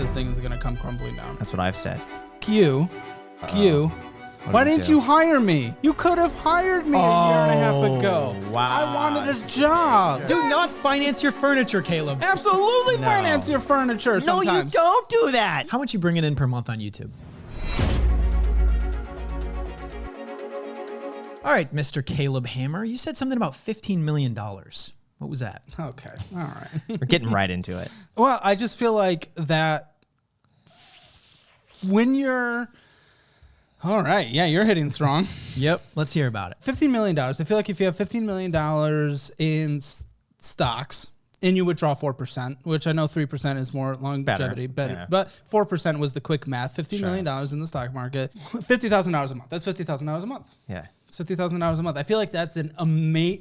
this thing is going to come crumbling down. That's what I've said. You. Why didn't you hire me? You could have hired me a year and a half ago. Wow. I wanted a job. Do not finance your furniture, Caleb. Absolutely finance your furniture sometimes. No, you don't do that. How much you bringing in per month on YouTube? All right, Mr. Caleb Hammer, you said something about $15 million. What was that? Okay. All right. We're getting right into it. Well, I just feel like that when you're... All right. Yeah, you're hitting strong. Yep. Let's hear about it. $15 million. I feel like if you have $15 million in stocks and you withdraw 4%, which I know 3% is more longevity, better. Yeah. But 4% was the quick math. $15 million in the stock market, $50,000 a month. That's $50,000 a month. Yeah. It's $50,000 a month. I feel like that's an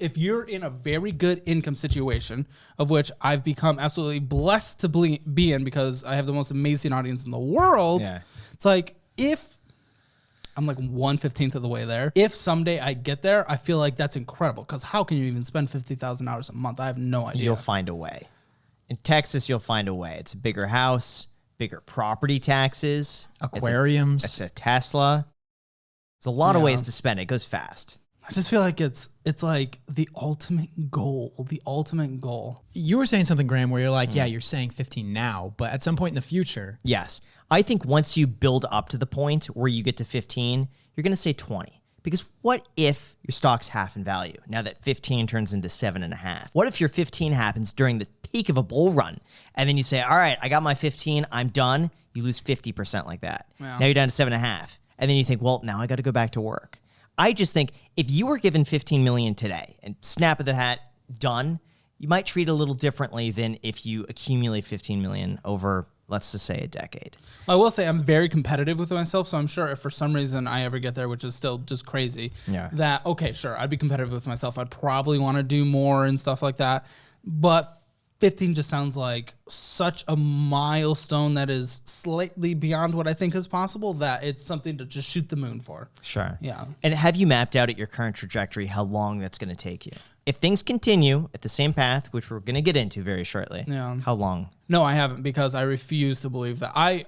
if you're in a very good income situation, of which I've become absolutely blessed to be in because I have the most amazing audience in the world. Yeah. It's like if I'm like 1/15 of the way there. If someday I get there, I feel like that's incredible because how can you even spend $50,000 a month? I have no idea. You'll find a way. In Texas, you'll find a way. It's a bigger house, bigger property taxes, Aquariums. It's a Tesla. There's a lot of ways to spend it. It goes fast. I just feel like it's like the ultimate goal. The ultimate goal. You were saying something, Graham, where you're like, yeah, you're saying 15 now, but at some point in the future. Yes. I think once you build up to the point where you get to 15, you're going to say 20. Because what if your stock's half in value now that 15 turns into 7.5? What if your 15 happens during the peak of a bull run and then you say, all right, I got my 15, I'm done. You lose 50% like that. Yeah. Now you're down to 7.5. And then you think, well, now I got to go back to work. I just think if you were given 15 million today and snap of the hat, done, you might treat it a little differently than if you accumulate 15 million over, let's just say, a decade. I will say I'm very competitive with myself, so I'm sure if for some reason I ever get there, which is still just crazy, that, okay, sure, I'd be competitive with myself. I'd probably want to do more and stuff like that. But 15 just sounds like such a milestone that is slightly beyond what I think is possible that it's something to just shoot the moon for. Sure. Yeah. And have you mapped out at your current trajectory how long that's going to take you? If things continue at the same path, which we're going to get into very shortly, how long? No, I haven't because I refuse to believe that.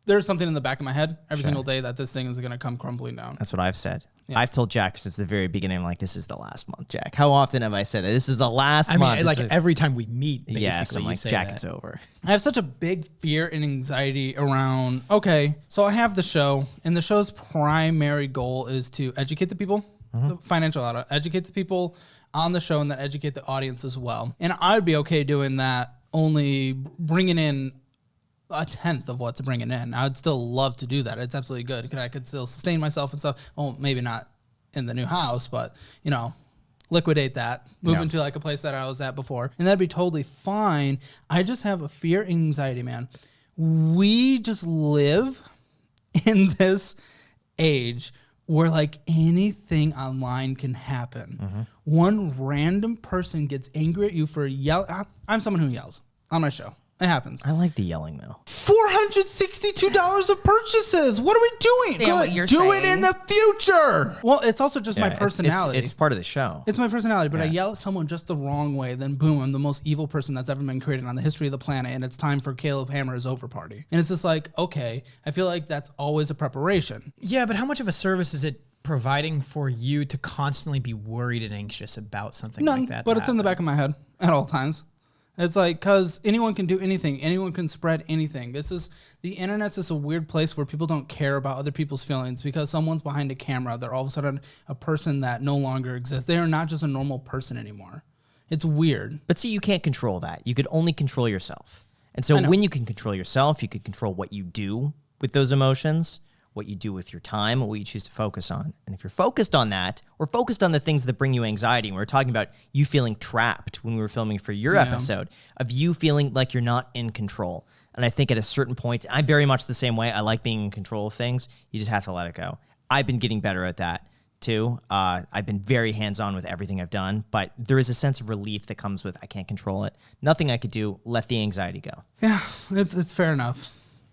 There's something in the back of my head every single day that this thing is going to come crumbling down. That's what I've said. Yeah. I've told Jack since the very beginning, I'm like, this is the last month, Jack. How often have I said it? This is the last month. I mean, like every time we meet, basically, yes, I'm you like, say Jack, that. it's over. I have such a big fear and anxiety around, okay, so I have the show, and the show's primary goal is to educate the people, the financial auto, educate the people on the show and then educate the audience as well. And I'd be okay doing that, only bringing in a tenth of what's bringing in. I would still love to do that. It's absolutely good. I could still sustain myself and stuff. Well, maybe not in the new house, but, you know, liquidate that, move into like a place that I was at before, and that'd be totally fine. I just have a fear and anxiety, man. We just live in this age where like anything online can happen. One random person gets angry at you for I'm someone who yells on my show. It happens. I like the yelling, though. $462 of purchases. What are we doing? Good. Do it in the future. Well, it's also just my personality. It's part of the show. It's my personality, but I yell at someone just the wrong way, then boom, I'm the most evil person that's ever been created on the history of the planet, and it's time for Caleb Hammer's over party. And it's just like, okay, I feel like that's always a preparation. Yeah, but how much of a service is it providing for you to constantly be worried and anxious about something like that? But it's in the back of my head at all times. It's like, because anyone can do anything. Anyone can spread anything. The internet's just a weird place where people don't care about other people's feelings because someone's behind a camera. They're all of a sudden a person that no longer exists. They are not just a normal person anymore. It's weird. But see, you can't control that. You could only control yourself. And so when you can control yourself, you can control what you do with those emotions, what you do with your time, and what you choose to focus on. And if you're focused on that, or focused on the things that bring you anxiety, and we were talking about you feeling trapped when we were filming for your episode, of you feeling like you're not in control. And I think at a certain point, I'm very much the same way. I like being in control of things. You just have to let it go. I've been getting better at that too. I've been very hands-on with everything I've done, but there is a sense of relief that comes with I can't control it. Nothing I could do, let the anxiety go. Yeah, it's fair enough.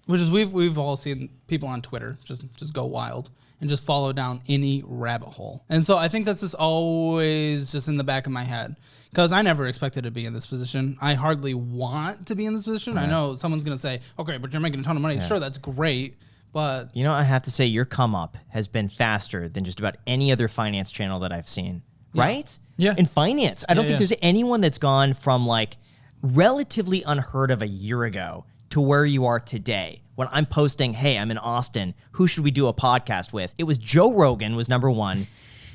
Which is we've all seen people on Twitter just go wild and just follow down any rabbit hole. And so I think that's just always just in the back of my head because I never expected to be in this position. I hardly want to be in this position. I know someone's going to say, okay, but you're making a ton of money. Yeah. Sure, that's great. But you know, I have to say your come up has been faster than just about any other finance channel that I've seen. Yeah. Right? Yeah. In finance. I don't think there's anyone that's gone from like relatively unheard of a year ago to where you are today. When I'm posting, hey, I'm in Austin, who should we do a podcast with? It was Joe Rogan was number one.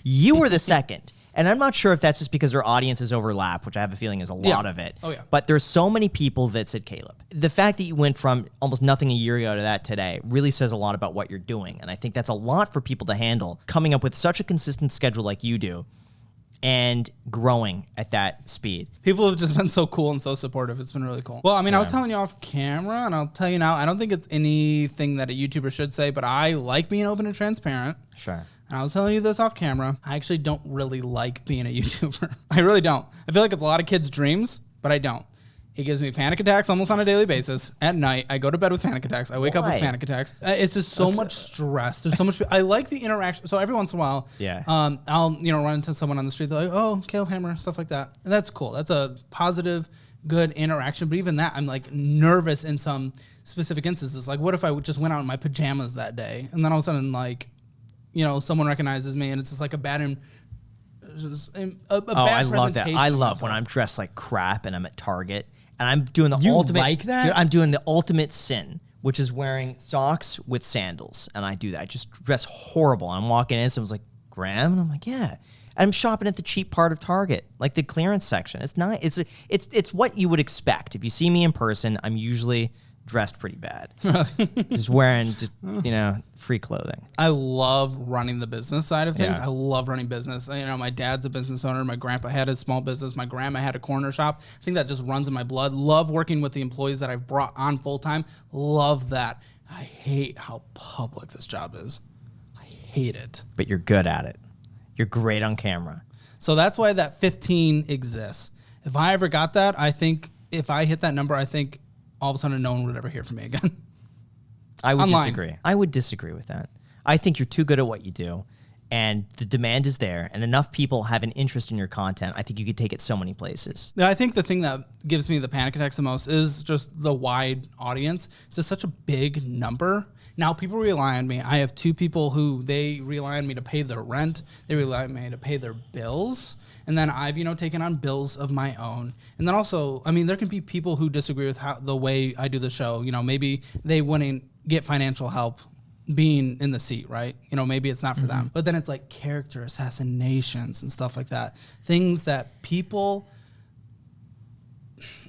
You were the second. And I'm not sure if that's just because our audiences overlap, which I have a feeling is a lot of it. Oh, yeah. But there's so many people that said Caleb. The fact that you went from almost nothing a year ago to that today really says a lot about what you're doing. And I think that's a lot for people to handle, coming up with such a consistent schedule like you do and growing at that speed. People have just been so cool and so supportive. It's been really cool. Well, I mean, I was telling you off camera, and I'll tell you now, I don't think it's anything that a YouTuber should say, but I like being open and transparent. Sure. And I was telling you this off camera. I actually don't really like being a YouTuber. I really don't. I feel like it's a lot of kids' dreams, but I don't. It gives me panic attacks almost on a daily basis. At night, I go to bed with panic attacks. I wake up with panic attacks. It's just so much stress. There's so much. I like the interaction. So every once in a while, I'll run into someone on the street. They're like, "Oh, Caleb Hammer," stuff like that. And that's cool. That's a positive, good interaction. But even that, I'm like nervous in some specific instances. Like, what if I just went out in my pajamas that day, and then all of a sudden, like, someone recognizes me, and it's just like a bad. I love that. I love when I'm dressed like crap and I'm at Target. And I'm doing the ultimate. Like that? Dude, I'm doing the ultimate sin, which is wearing socks with sandals. And I do that. I just dress horrible. I'm walking in, someone's like, Graham? And I'm like, yeah. And I'm shopping at the cheap part of Target, like the clearance section. It's not. It's what you would expect. If you see me in person, I'm usually dressed pretty bad. Just wearing free clothing. I love running the business side of things. I love running business. My dad's a business owner. My grandpa had a small business. My grandma had a corner shop. I think that just runs in my blood. Love working with the employees that I've brought on full time. Love that. I hate how public this job is. I hate it. But you're good at it. You're great on camera. So that's why that 15 exists. If I ever got that, I think if I hit that number, I think all of a sudden no one would ever hear from me again. I would disagree. I would disagree with that. I think you're too good at what you do, and the demand is there, and enough people have an interest in your content. I think you could take it so many places. Yeah, I think the thing that gives me the panic attacks the most is just the wide audience. It's just such a big number. Now people rely on me. I have two people who they rely on me to pay their rent. They rely on me to pay their bills. And then I've, taken on bills of my own. And then also, there can be people who disagree with the way I do the show. Maybe they wouldn't get financial help being in the seat, right? Maybe it's not for them. But then it's like character assassinations and stuff like that. Things that people,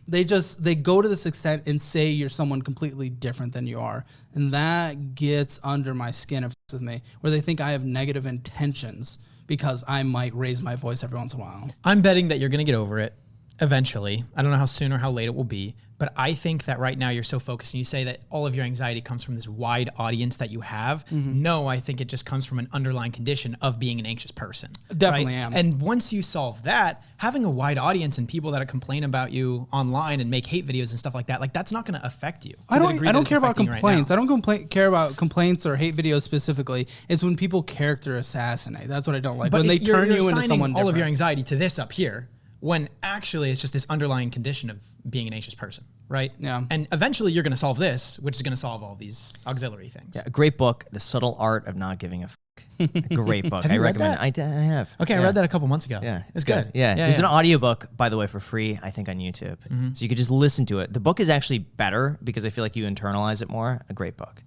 they go to this extent and say you're someone completely different than you are. And that gets under my skin with me, where they think I have negative intentions because I might raise my voice every once in a while. I'm betting that you're going to get over it eventually. I don't know how soon or how late it will be, but I think that right now you're so focused, and you say that all of your anxiety comes from this wide audience that you have. No, I think it just comes from an underlying condition of being an anxious person. Definitely am. And once you solve that, having a wide audience and people that complain about you online and make hate videos and stuff like that, like that's not going to affect you. I don't care about complaints. I don't care about complaints or hate videos specifically. It's when people character assassinate. That's what I don't like. But when they turn you into someone all different. Of your anxiety to this up here, when actually it's just this underlying condition of being an anxious person, right? Yeah. And eventually you're going to solve this, which is going to solve all these auxiliary things. Yeah, a great book, The Subtle Art of Not Giving a Fuck. A great book. Have you read recommend that? I have. Okay, I read that a couple months ago. Yeah, it's good. Yeah, there's an audiobook, by the way, for free, I think, on YouTube. So you could just listen to it. The book is actually better because I feel like you internalize it more. A great book.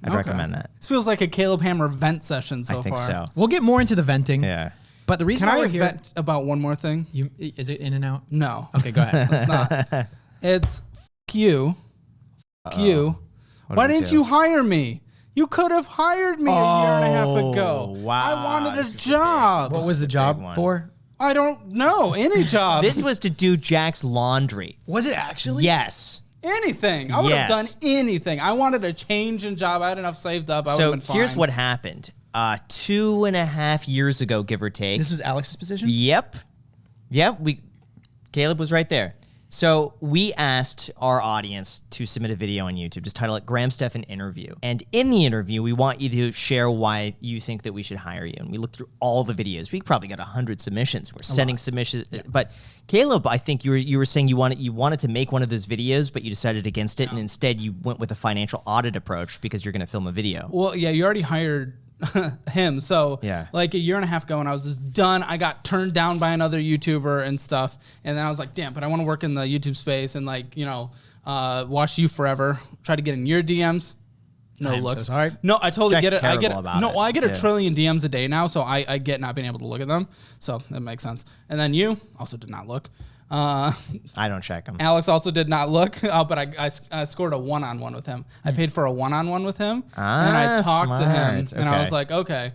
I'd recommend that. This feels like a Caleb Hammer vent session so far. I think so. We'll get more into the venting. Yeah. But the reason Can why I we're here, vent about one more thing? Is it in and out? No. Okay, go ahead. It's not. It's f*** you. F*** you. Why didn't you hire me? You could have hired me a year and a half ago. Wow. I wanted a job. What was the job for? I don't know. Any job. This was to do Jack's laundry. Was it actually? Yes. Anything. I would have done anything. I wanted a change in job. I had enough saved up. I would have been fine. So here's what happened. 2.5 years ago, give or take. This was Alex's position? Yep. Caleb was right there. So we asked our audience to submit a video on YouTube. Just title it Graham Stephan Interview. And in the interview, we want you to share why you think that we should hire you. And we looked through all the videos. We probably got 100 submissions. We're sending submissions. Yeah. But Caleb, I think you were saying you wanted to make one of those videos, but you decided against it. And instead you went with a financial audit approach because you're going to film a video. Well, yeah, you already hired him. So like a year and a half ago when I was just done, I got turned down by another YouTuber and stuff. And then I was like, damn, but I want to work in the YouTube space and like, you know, watch you forever. Try to get in your DMs. No looks. So sorry. No, I totally Jack's get it. I get it. about No, it. well, I get a trillion DMs a day now, so I get not being able to look at them. So that makes sense. And then you also did not look. I don't check them. Alex also did not look, but I scored a one-on-one with him. I paid for a one-on-one with him, and I talked to him, and I was like, okay,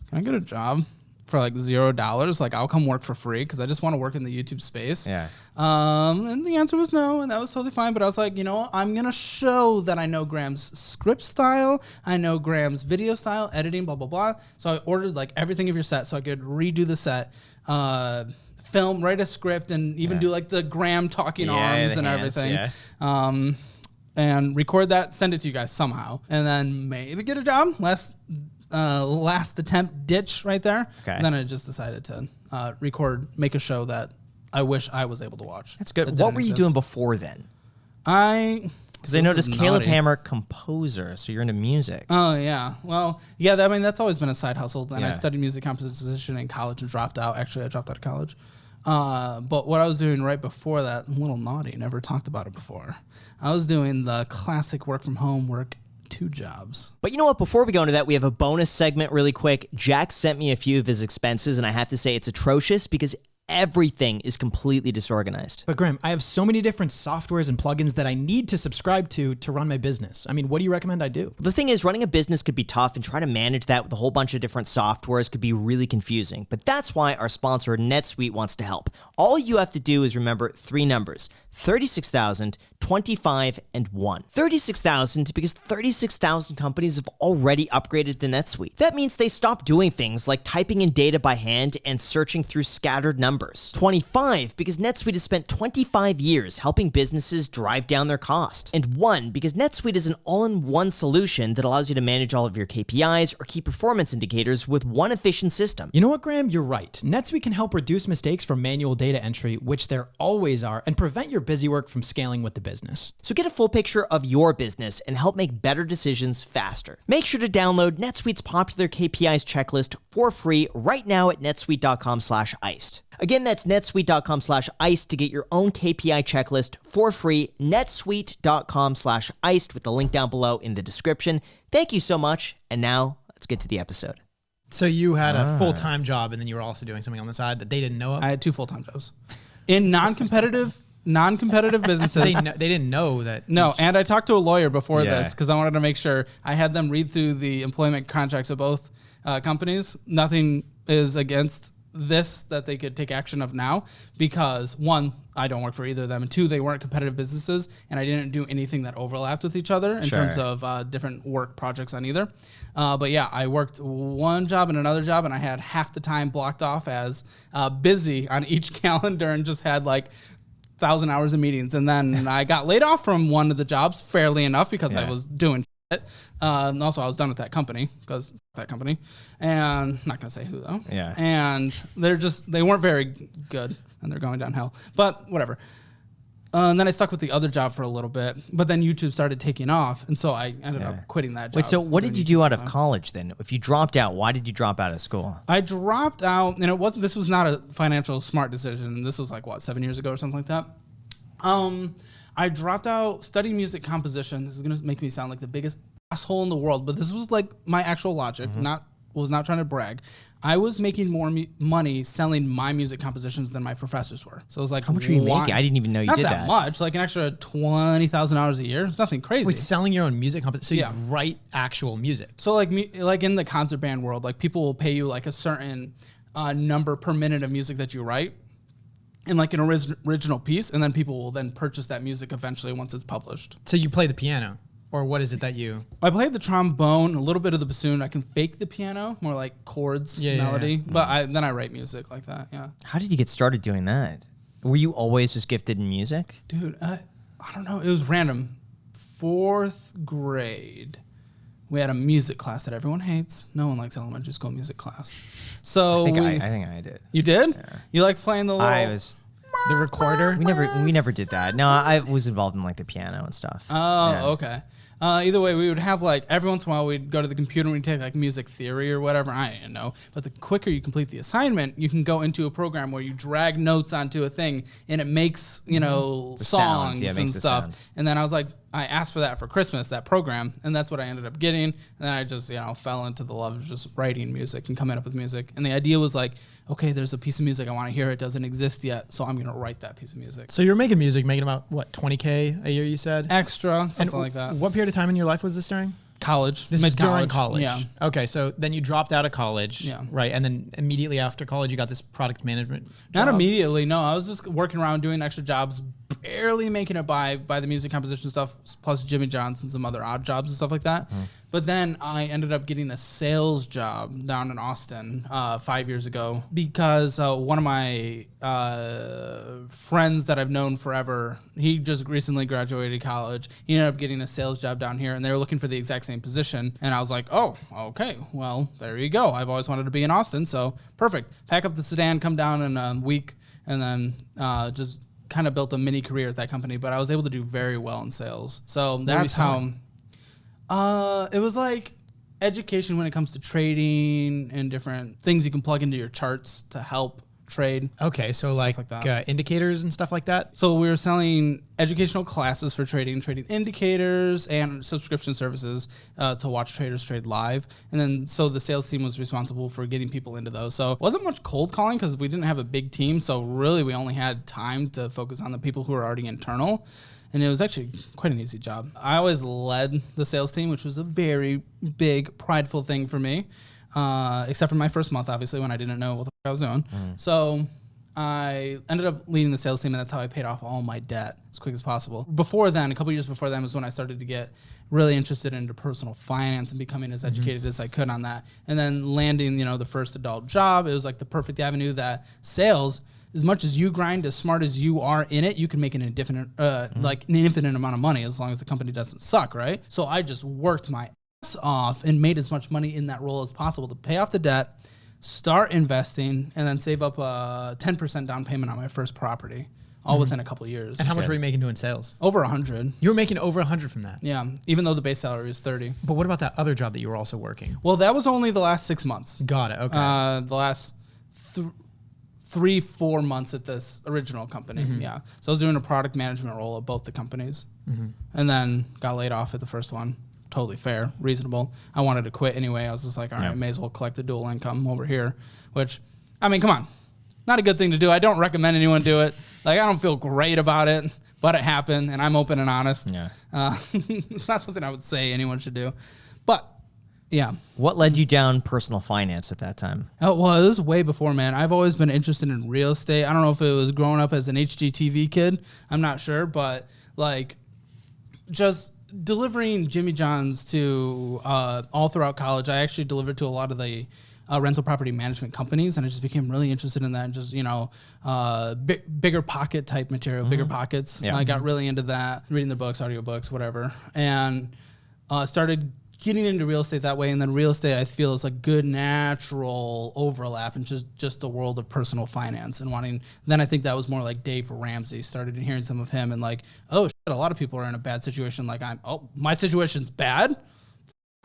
can I get a job for like $0? Like I'll come work for free because I just want to work in the YouTube space. Yeah. And the answer was no, and that was totally fine. But I was like, you know what? I'm gonna show that I know Graham's script style, I know Graham's video style, editing, blah blah blah. So I ordered like everything of your set so I could redo the set. Film, write a script, and even do like the Graham talking arms and everything. Yeah. And record that, send it to you guys somehow, and then maybe get a job. Last attempt ditch right there. Okay. And then I just decided to make a show that I wish I was able to watch. That's good. What were you doing before then? Because I noticed Caleb Hammer, composer, so you're into music. Oh, yeah. Well, yeah, I mean, that's always been a side hustle. And I studied music composition in college and dropped out. Actually, I dropped out of college. But what I was doing right before that, a little naughty, never talked about it before. I was doing the classic work from home work, 2 jobs. But you know what? Before we go into that, we have a bonus segment really quick. Jack sent me a few of his expenses, and I have to say it's atrocious because everything is completely disorganized. But Graham, I have so many different softwares and plugins that I need to subscribe to run my business. I mean, what do you recommend I do? The thing is, running a business could be tough, and trying to manage that with a whole bunch of different softwares could be really confusing. But that's why our sponsor, NetSuite, wants to help. All you have to do is remember 3 numbers: 36,000, 25, and 1. 36,000 because 36,000 companies have already upgraded to NetSuite. That means they stopped doing things like typing in data by hand and searching through scattered numbers. 25 because NetSuite has spent 25 years helping businesses drive down their cost. And 1 because NetSuite is an all-in-one solution that allows you to manage all of your KPIs or key performance indicators with one efficient system. You know what, Graham? You're right. NetSuite can help reduce mistakes from manual data entry, which there always are, and prevent your busy work from scaling with the business. So get a full picture of your business and help make better decisions faster. Make sure to download NetSuite's popular KPIs checklist for free right now at netsuite.com/iced. Again, that's netsuite.com/iced to get your own KPI checklist for free. netsuite.com/iced with the link down below in the description. Thank you so much. And now let's get to the episode. So you had a full-time job, and then you were also doing something on the side that they didn't know of? I had 2 full-time jobs in non-competitive businesses. They didn't know that. No, and I talked to a lawyer before this because I wanted to make sure I had them read through the employment contracts of both companies. Nothing is against this that they could take action of now because 1, I don't work for either of them, and 2, they weren't competitive businesses, and I didn't do anything that overlapped with each other in terms of different work projects on either. But yeah, I worked one job and another job, and I had half the time blocked off as busy on each calendar and just had like 1,000 hours of meetings. And then I got laid off from one of the jobs fairly enough because I was doing shit. And also I was done with that company because that company, and I'm not gonna say who though. Yeah. And they weren't very good, and they're going downhill. But whatever. And then I stuck with the other job for a little bit, but then YouTube started taking off, and so I ended up quitting that job. Wait, so what did you do out of college then? If you dropped out, why did you drop out of school? I dropped out, and this was not a financial smart decision. This was like, 7 years ago or something like that. I dropped out studying music composition. This is going to make me sound like the biggest asshole in the world, but this was like my actual logic, was not trying to brag. I was making more money selling my music compositions than my professors were. So it was like, how much were you making? I didn't even know you did that. Not that much, like an extra $20,000 a year. It's nothing crazy. Wait, selling your own music composition? So you write actual music? So like in the concert band world, like people will pay you like a certain number per minute of music that you write in like an original piece, and then people will then purchase that music eventually once it's published. So you play the piano? Or what is it that you... I played the trombone, a little bit of the bassoon. I can fake the piano, more like chords, melody. But then I write music like that, How did you get started doing that? Were you always just gifted in music? Dude, I don't know. It was random. 4th grade, we had a music class that everyone hates. No one likes elementary school music class. So I think I did. You did? Yeah. You liked playing the little... The recorder? We never did that. No, I was involved in like the piano and stuff. Oh, Yeah. okay. Either way, we would have like every once in a while we'd go to the computer and we'd take like music theory or whatever. I didn't know. But the quicker you complete the assignment, you can go into a program where you drag notes onto a thing and it makes, you know, The songs sounds. Yeah, it and makes the stuff. sound. And then I was like, I asked for that for Christmas, that program, and that's what I ended up getting. And then I just, you know, fell into the love of just writing music and coming up with music. And the idea was like, okay, there's a piece of music I want to hear. It doesn't exist yet, so I'm going to write that piece of music. So you're making music, making about, what, 20K a year, you said? Extra, something like that. What period of time in your life was this during? College. This is during college. Yeah. Okay, so then you dropped out of college, Yeah. right? And then immediately after college, you got this product management Not job? immediately, no. I was just working around doing extra jobs, barely making it by the music composition stuff, plus Jimmy John's and some other odd jobs and stuff like that. But then I ended up getting a sales job down in Austin 5 years ago because one of my friends that I've known forever, he just recently graduated college. He ended up getting a sales job down here, and they were looking for the exact same position. And I was like, oh, okay, well, there you go. I've always wanted to be in Austin, so perfect. Pack up the sedan, come down in a week, and then just kind of built a mini career at that company. But I was able to do very well in sales. So that's how... it was like education when it comes to trading and different things you can plug into your charts to help trade. Okay, so like that. indicators and stuff like that? So we were selling educational classes for trading indicators and subscription services to watch traders trade live. And then so the sales team was responsible for getting people into those. So it wasn't much cold calling because we didn't have a big team. So really we only had time to focus on the people who were already internal. And it was actually quite an easy job. I always led the sales team, which was a very big, prideful thing for me, except for my first month, obviously, when I didn't know what the fuck I was doing. So I ended up leading the sales team, and that's how I paid off all my debt as quick as possible. Before then, a couple years before then, was when I started to get really interested into personal finance and becoming as educated as I could on that. And then landing, you know, the first adult job, it was like the perfect avenue that sales... As much as you grind, as smart as you are in it, you can make an infinite, like an infinite amount of money as long as the company doesn't suck, right? So I just worked my ass off and made as much money in that role as possible to pay off the debt, start investing, and then save up a 10% down payment on my first property, all within a couple of years. And how much were you making doing sales? Over 100. You were making over 100 from that? Yeah, even though the base salary is 30. But what about that other job that you were also working? Well, that was only the last 6 months. Got it, okay. The last 3-4 months at this original company. Yeah. So I was doing a product management role at both the companies and then got laid off at the first one. Totally fair, reasonable. I wanted to quit anyway. I was just like, all right, may as well collect the dual income over here, which, I mean, come on, not a good thing to do. I don't recommend anyone do it. Like, I don't feel great about it, but it happened and I'm open and honest. Yeah. It's not something I would say anyone should do, but yeah. What led you down personal finance at that time? Oh, well, it was way before, man. I've always been interested in real estate. I don't know if it was growing up as an HGTV kid. I'm not sure, but like just delivering Jimmy John's to all throughout college. I actually delivered to a lot of the rental property management companies, and I just became really interested in that and just, you know, bigger pocket type material, bigger pockets. Yeah. I got really into that, reading the books, audiobooks, whatever, and started getting into real estate that way. And then real estate, I feel, is a good natural overlap in just the world of personal finance and wanting. Then I think that was more like Dave Ramsey. Started hearing some of him and like, oh shit, a lot of people are in a bad situation. Like my situation's bad.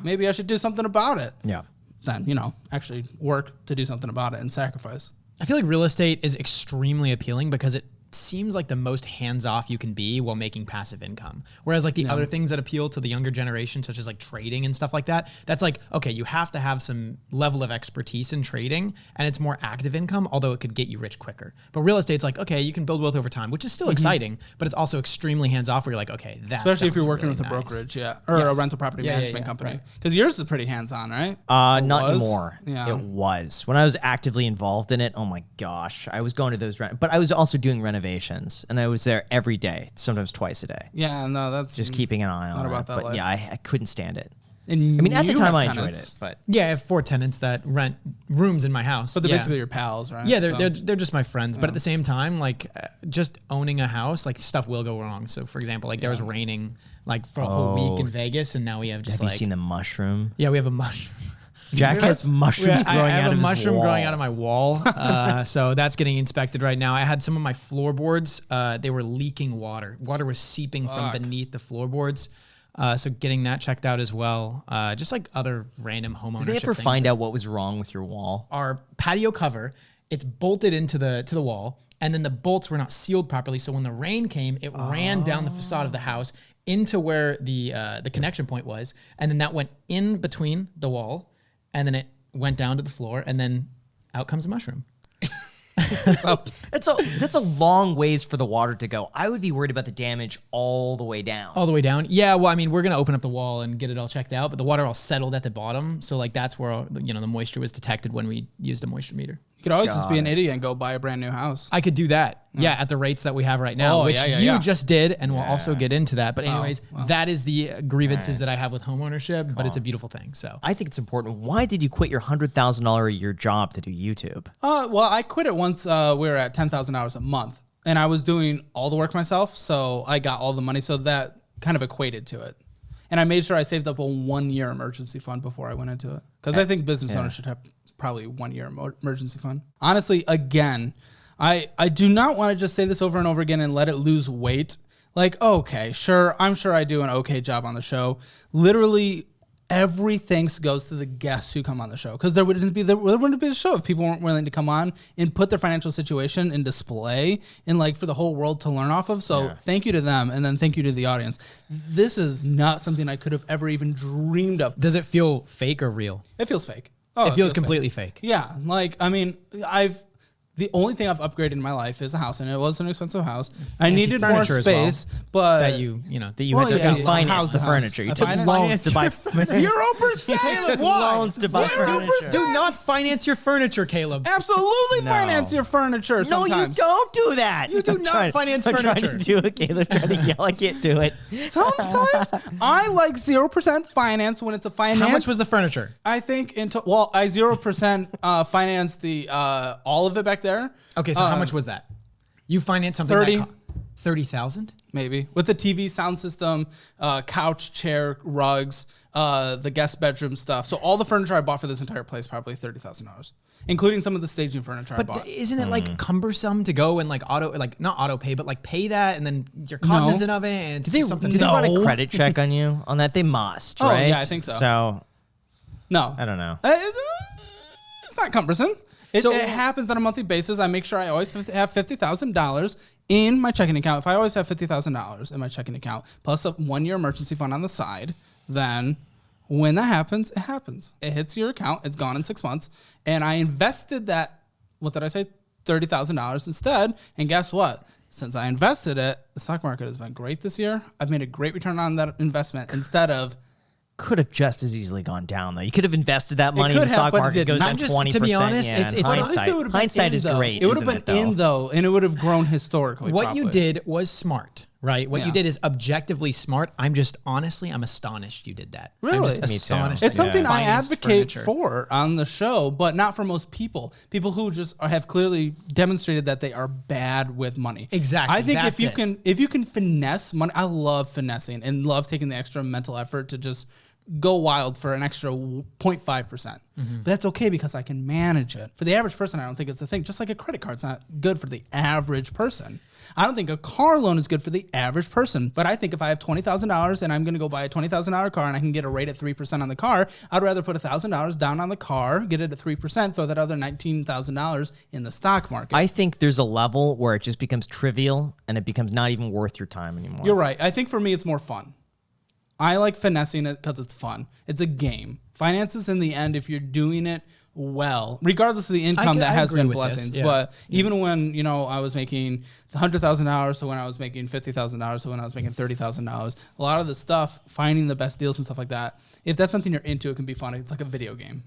Maybe I should do something about it. Yeah. Then, you know, actually work to do something about it and sacrifice. I feel like real estate is extremely appealing because it seems like the most hands-off you can be while making passive income. Whereas like the other things that appeal to the younger generation, such as like trading and stuff like that, that's like, okay, you have to have some level of expertise in trading and it's more active income, although it could get you rich quicker. But real estate's like, okay, you can build wealth over time, which is still exciting, but it's also extremely hands-off where you're like, okay, that especially if you're working really with a nice. brokerage, or a rental property management company. Because yours is pretty hands-on, right? Not anymore. Yeah. It was. When I was actively involved in it, oh my gosh, I was going to those, but I was also doing renovations, and I was there every day, sometimes twice a day. Yeah, no, that's Just keeping an eye on not it. about that But life. yeah, I couldn't stand it. And I mean, at the you time, have I enjoyed tenants, it, but Yeah, I have 4 tenants that rent rooms in my house. but they're yeah. basically your pals, right? Yeah, So- they're just my friends. But at the same time, like just owning a house, like stuff will go wrong. So for example, like there was raining like for a whole week in Vegas, and now we have just have you seen the mushroom? yeah, we have a mushroom. Jack has mushrooms I growing have out a of mushroom his wall. growing out of my wall, so that's getting inspected right now. I had some of my floorboards; they were leaking water. Water was seeping from beneath the floorboards. So getting that checked out as well. Just like other random homeownership. Did they ever things find out what was wrong with your wall? our patio cover, it's bolted into the wall, and then the bolts were not sealed properly. So when the rain came, it ran down the facade of the house into where the connection point was, and then that went in between the wall, and then it went down to the floor, and then out comes a mushroom. That's a long ways for the water to go. I would be worried about the damage all the way down. All the way down. Yeah, well, I mean, we're gonna open up the wall and get it all checked out, but the water all settled at the bottom, so like that's where the moisture was detected when we used a moisture meter. You could always just be an idiot and go buy a brand new house. I could do that. Yeah, at the rates that we have right now, Oh, which yeah, you yeah. just did, and we'll also get into that. But anyways, that is the grievances that I have with homeownership, but it's a beautiful thing. So I think it's important. Why did you quit your $100,000 a year job to do YouTube? Well, I quit it once we were at $10,000 a month, and I was doing all the work myself, so I got all the money. So that kind of equated to it. And I made sure I saved up a 1-year emergency fund before I went into it, because I think business owners should have probably 1-year emergency fund. Honestly, again, I do not want to just say this over and over again and let it lose weight. Like, okay, sure, I'm sure I do an okay job on the show. Literally, every thanks goes to the guests who come on the show, because there wouldn't be a show if people weren't willing to come on and put their financial situation in display and like for the whole world to learn off of. So thank you to them, and then thank you to the audience. This is not something I could have ever even dreamed of. does it feel fake or real? It feels fake. Oh, It feels fake. completely fake. Yeah, like I mean, the only thing I've upgraded in my life is a house, and it was an expensive house. I needed more furniture as well. space, but That you That know. you Well, had to yeah, you financed house the to furniture. house. You I took financed- loans to buy furniture. 0%. Loans to buy furniture. Do not finance your furniture, Caleb. Absolutely No. finance your furniture. No, Sometimes. you don't do that. You do not finance I'm furniture. trying to do it, Caleb. Trying to yell. I can't do it. Sometimes I like 0% finance when it's a finance. How much was the furniture? I think I 0% financed the all of it back there. Okay, so how much was that? You financed something 30. that 30,000? Maybe with the TV, sound system, couch, chair, rugs, the guest bedroom stuff. So all the furniture I bought for this entire place, probably $30,000, including some of the staging furniture I bought. But isn't it like cumbersome to go and like not auto pay, but like pay that and then you're cognizant of it and it's just something Do they run a No. credit check on you on that? They must, Oh, right? yeah, I think so. So No, I don't know. It's not cumbersome. It So- happens on a monthly basis. I make sure I always have $50,000 in my checking account. If I always have $50,000 in my checking account, plus a 1-year emergency fund on the side, then when that happens, it happens. It hits your account. It's gone in 6 months. And I invested that, what did I say? $30,000 instead. And guess what? Since I invested it, the stock market has been great this year. I've made a great return on that investment instead of Could have just as easily gone down though. You could have invested that money could in the have, stock but it market. It didn't. goes I'm down just- 20%. to be honest, yeah, it's in honestly, hindsight. it would have been Hindsight in, is though. great. It would have isn't been it, in though, and it would have grown historically. What you probably. did was smart, right? What Yeah. you did is objectively smart. I'm astonished you did that. I'm Really? just Me too. astonished. It's that you something I financed advocate furniture. for on the show, but not for most people. People who just have clearly demonstrated that they are bad with money. Exactly, I think that's if you can finesse money, I love finessing and love taking the extra mental effort to just go wild for an extra 0.5%. But that's okay because I can manage it. For the average person, I don't think it's a thing. Just like a credit card's not good for the average person. I don't think a car loan is good for the average person. But I think if I have $20,000 and I'm going to go buy a $20,000 car and I can get a rate at 3% on the car, I'd rather put $1,000 down on the car, get it at 3%, throw that other $19,000 in the stock market. I think there's a level where it just becomes trivial and it becomes not even worth your time anymore. You're right. I think for me, it's more fun. I like finessing it because it's fun. It's a game. Finances in the end, if you're doing it well, regardless of the income that has agree been with this, blessings. yeah. But even when, I was making $100,000 to when I was making $50,000 to when I was making $30,000, a lot of the stuff, finding the best deals and stuff like that, if that's something you're into, it can be fun. It's like a video game.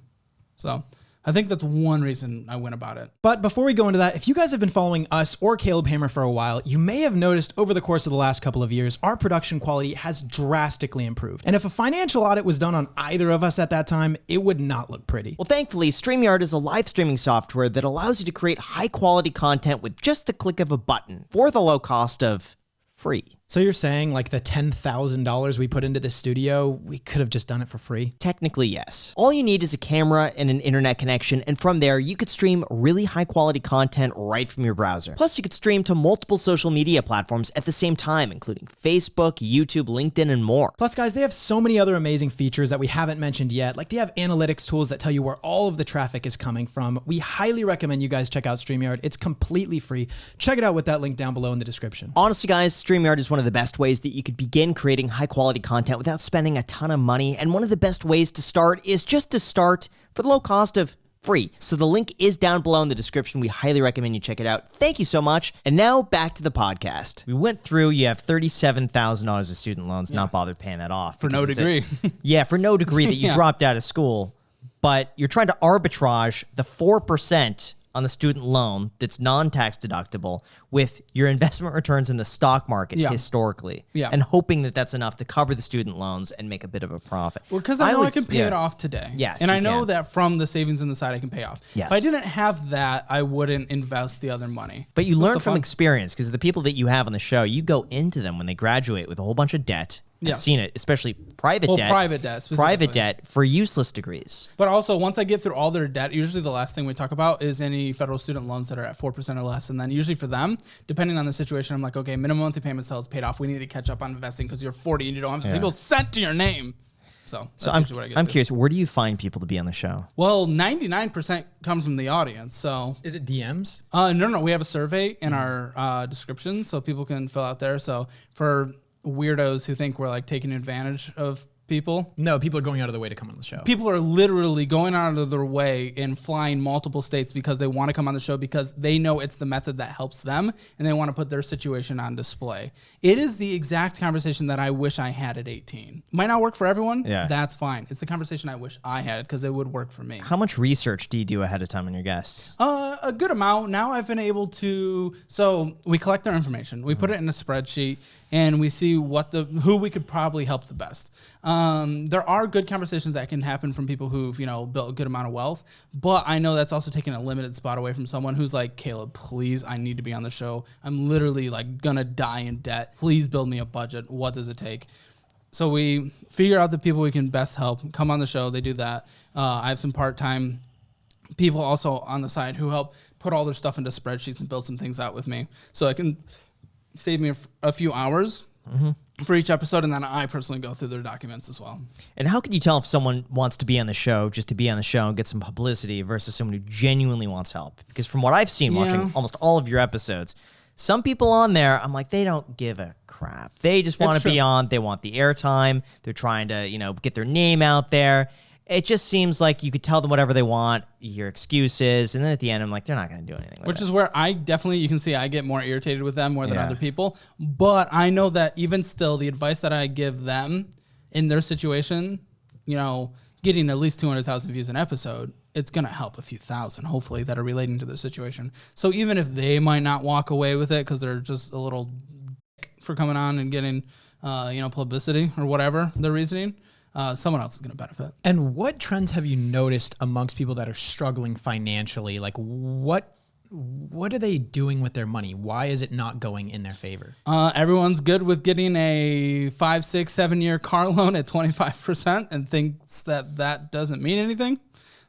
So I think that's one reason I went about it. But before we go into that, if you guys have been following us or Caleb Hammer for a while, you may have noticed over the course of the last couple of years, our production quality has drastically improved. And if a financial audit was done on either of us at that time, it would not look pretty. Well, thankfully, StreamYard is a live streaming software that allows you to create high-quality content with just the click of a button for the low cost of free. So you're saying like the $10,000 we put into this studio, we could have just done it for free? Technically, yes. All you need is a camera and an internet connection, and from there, you could stream really high-quality content right from your browser. Plus, you could stream to multiple social media platforms at the same time, including Facebook, YouTube, LinkedIn, and more. Plus, guys, they have so many other amazing features that we haven't mentioned yet. Like they have analytics tools that tell you where all of the traffic is coming from. We highly recommend you guys check out StreamYard. It's completely free. Check it out with that link down below in the description. Honestly, guys, StreamYard is one of the best ways that you could begin creating high-quality content without spending a ton of money, and one of the best ways to start is just to start for the low cost of free. So the link is down below in the description. We highly recommend you check it out. Thank you so much. And now back to the podcast. We went through, you have $37,000 of student loans, not bothered paying that off. For no degree. For no degree that you dropped out of school, but you're trying to arbitrage the 4% on the student loan that's non-tax deductible with your investment returns in the stock market historically, and hoping that that's enough to cover the student loans and make a bit of a profit. Well, because I know I can pay it off today. Yes, and I know that from the savings in the side I can pay off. Yes. If I didn't have that, I wouldn't invest the other money. But you learn from experience, because the people that you have on the show, you go into them when they graduate with a whole bunch of debt. I've seen it, especially private debt. Private debt, specifically. Private debt for useless degrees. But also, once I get through all their debt, usually the last thing we talk about is any federal student loans that are at 4% or less. And then usually for them, depending on the situation, I'm like, okay, minimum monthly payment sales paid off. We need to catch up on investing because you're 40 and you don't have a single cent to your name. So I'm curious, where do you find people to be on the show? Well, 99% comes from the audience. So is it DMs? No. We have a survey in our description, so people can fill out there. So for weirdos who think we're like taking advantage of people. No, people are going out of their way to come on the show. People are literally going out of their way and flying multiple states because they want to come on the show because they know it's the method that helps them and they want to put their situation on display. It is the exact conversation that I wish I had at 18. Might not work for everyone. Yeah. That's fine. It's the conversation I wish I had because it would work for me. How much research do you do ahead of time on your guests? A good amount. Now I've been able to, so we collect their information. We put it in a spreadsheet and we see who we could probably help the best. There are good conversations that can happen from people who've, built a good amount of wealth, but I know that's also taking a limited spot away from someone who's like, Caleb, please, I need to be on the show. I'm literally like gonna die in debt. Please build me a budget. What does it take? So we figure out the people we can best help come on the show. They do that. I have some part-time people also on the side who help put all their stuff into spreadsheets and build some things out with me. So I can save me a few hours for each episode, and then I personally go through their documents as well. And how can you tell if someone wants to be on the show just to be on the show and get some publicity versus someone who genuinely wants help? Because from what I've seen watching almost all of your episodes, some people on there, I'm like, they don't give a crap. They just want to be on. They want the airtime. They're trying to, get their name out there. It just seems like you could tell them whatever they want, you hear excuses, and then at the end, I'm like, they're not going to do anything with it. Which is where you can see I get more irritated with them more than other people. But I know that even still, the advice that I give them in their situation, getting at least 200,000 views an episode, it's going to help a few thousand, hopefully, that are relating to their situation. So even if they might not walk away with it because they're just a little dick for coming on and getting, publicity or whatever their reasoning, someone else is going to benefit. And what trends have you noticed amongst people that are struggling financially? Like what are they doing with their money? Why is it not going in their favor? Everyone's good with getting a 5, 6, 7 year car loan at 25% and thinks that doesn't mean anything.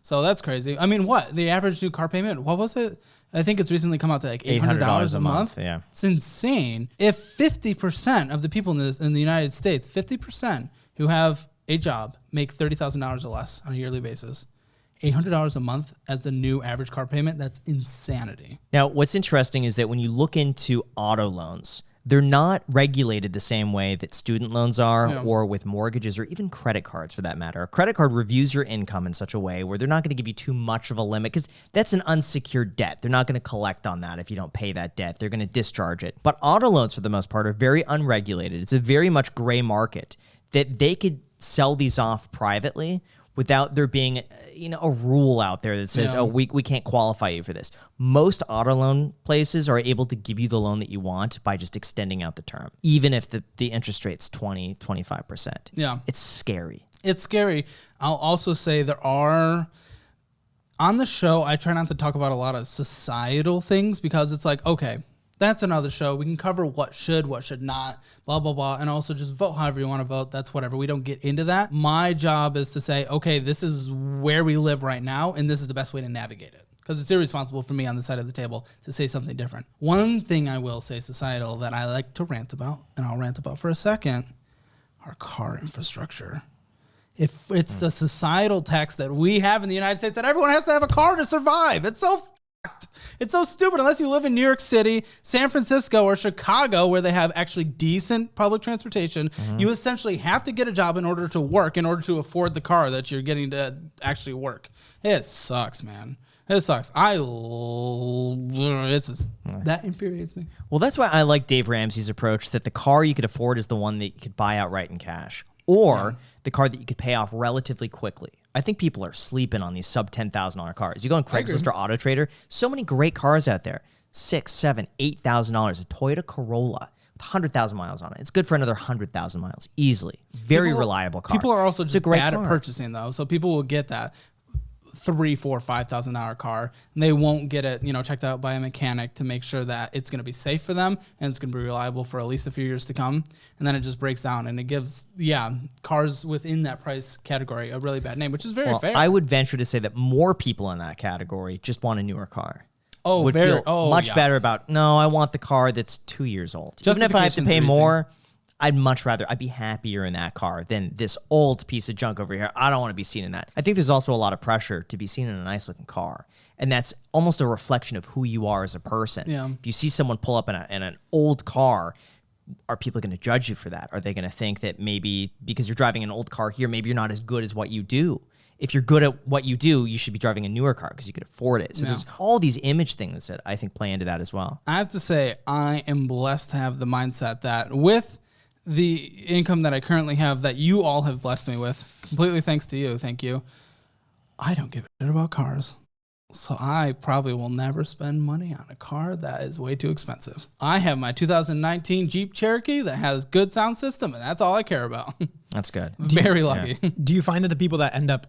So that's crazy. I mean, what? The average new car payment, what was it? I think it's recently come out to like $800 a month. Yeah. It's insane. If 50% of the people in the United States, 50% who have a job make $30,000 or less on a yearly basis, $800 a month as the new average car payment, that's insanity. Now, what's interesting is that when you look into auto loans, they're not regulated the same way that student loans are or with mortgages or even credit cards for that matter. A credit card reviews your income in such a way where they're not going to give you too much of a limit because that's an unsecured debt. They're not going to collect on that if you don't pay that debt. They're going to discharge it. But auto loans, for the most part, are very unregulated. It's a very much gray market that they could sell these off privately without there being a rule out there that says, oh, we can't qualify you for this. Most auto loan places are able to give you the loan that you want by just extending out the term, even if the interest rate's 20-25%. Yeah. It's scary. It's scary. I'll also say there are, on the show, I try not to talk about a lot of societal things because it's like, okay, that's another show. We can cover what should not, blah, blah, blah. And also just vote however you want to vote. That's whatever. We don't get into that. My job is to say, okay, this is where we live right now, and this is the best way to navigate it. Because it's irresponsible for me on the side of the table to say something different. One thing I will say societal that I like to rant about, and I'll rant about for a second, our car infrastructure. If it's the societal tax that we have in the United States that everyone has to have a car to survive. It's so fucked. It's so stupid. Unless you live in New York City, San Francisco, or Chicago, where they have actually decent public transportation, you essentially have to get a job in order to work, in order to afford the car that you're getting to actually work. It sucks, man. It sucks. That infuriates me. Well, that's why I like Dave Ramsey's approach that the car you could afford is the one that you could buy outright in cash, or the car that you could pay off relatively quickly. I think people are sleeping on these sub $10,000 cars. You go on Craigslist or Auto Trader, so many great cars out there. $6,000, $7,000, $8,000. A Toyota Corolla with 100,000 miles on it. It's good for another 100,000 miles easily. Very reliable car. People are also just bad car. at purchasing, though. So people will get that $3,000, $4,000, $5,000 car, and they won't get it, checked out by a mechanic to make sure that it's going to be safe for them and it's going to be reliable for at least a few years to come. And then it just breaks down, and it gives, cars within that price category a really bad name, which is very fair. I would venture to say that more people in that category just want a newer car. Oh, would feel much better about, no, I want the car that's 2 years old. Even if I have to pay more, I'd be happier in that car than this old piece of junk over here. I don't want to be seen in that. I think there's also a lot of pressure to be seen in a nice looking car. And that's almost a reflection of who you are as a person. Yeah. If you see someone pull up in an old car, are people going to judge you for that? Are they going to think that maybe because you're driving an old car here, maybe you're not as good as what you do? If you're good at what you do, you should be driving a newer car because you could afford it. So there's all these image things that I think play into that as well. I have to say, I am blessed to have the mindset that with the income that I currently have, that you all have blessed me with, completely thanks to you, thank you, I don't give a shit about cars. So I probably will never spend money on a car that is way too expensive. I have my 2019 Jeep Cherokee that has good sound system, and that's all I care about. That's good. Very lucky. Yeah. Do you find that the people that end up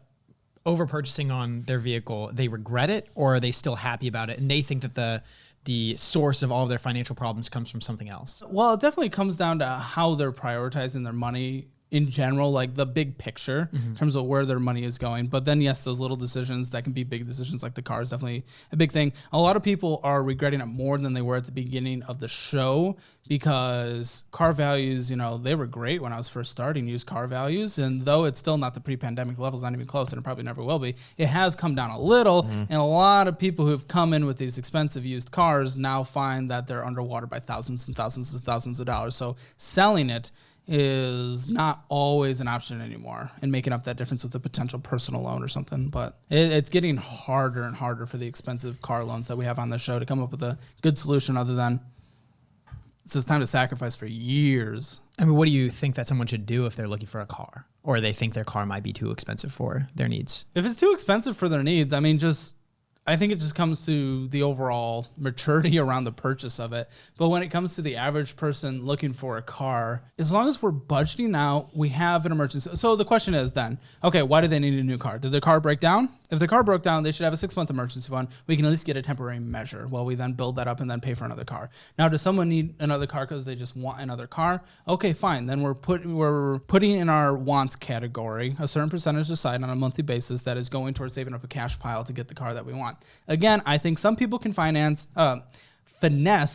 over purchasing on their vehicle, they regret it, or are they still happy about it and they think that the source of all of their financial problems comes from something else? Well, it definitely comes down to how they're prioritizing their money in general, like the big picture in terms of where their money is going. But then, yes, those little decisions that can be big decisions, like the car, is definitely a big thing. A lot of people are regretting it more than they were at the beginning of the show because car values, they were great when I was first starting used car values. And though it's still not the pre-pandemic levels, not even close, and it probably never will be, it has come down a little. And a lot of people who've come in with these expensive used cars now find that they're underwater by thousands and thousands and thousands of dollars. So selling it is not always an option anymore, and making up that difference with a potential personal loan or something. But it's getting harder and harder for the expensive car loans that we have on the show to come up with a good solution other than it's just time to sacrifice for years. I mean, what do you think that someone should do if they're looking for a car, or they think their car might be too expensive for their needs? If it's too expensive for their needs, I think it just comes to the overall maturity around the purchase of it. But when it comes to the average person looking for a car, as long as we're budgeting out, we have an emergency. So the question is then, okay, why do they need a new car? Did their car break down? If the car broke down, they should have a 6-month emergency fund. We can at least get a temporary measure while we then build that up and then pay for another car. Now, does someone need another car because they just want another car? Okay, fine. Then we're putting in our wants category a certain percentage aside on a monthly basis that is going towards saving up a cash pile to get the car that we want. Again, I think some people can finesse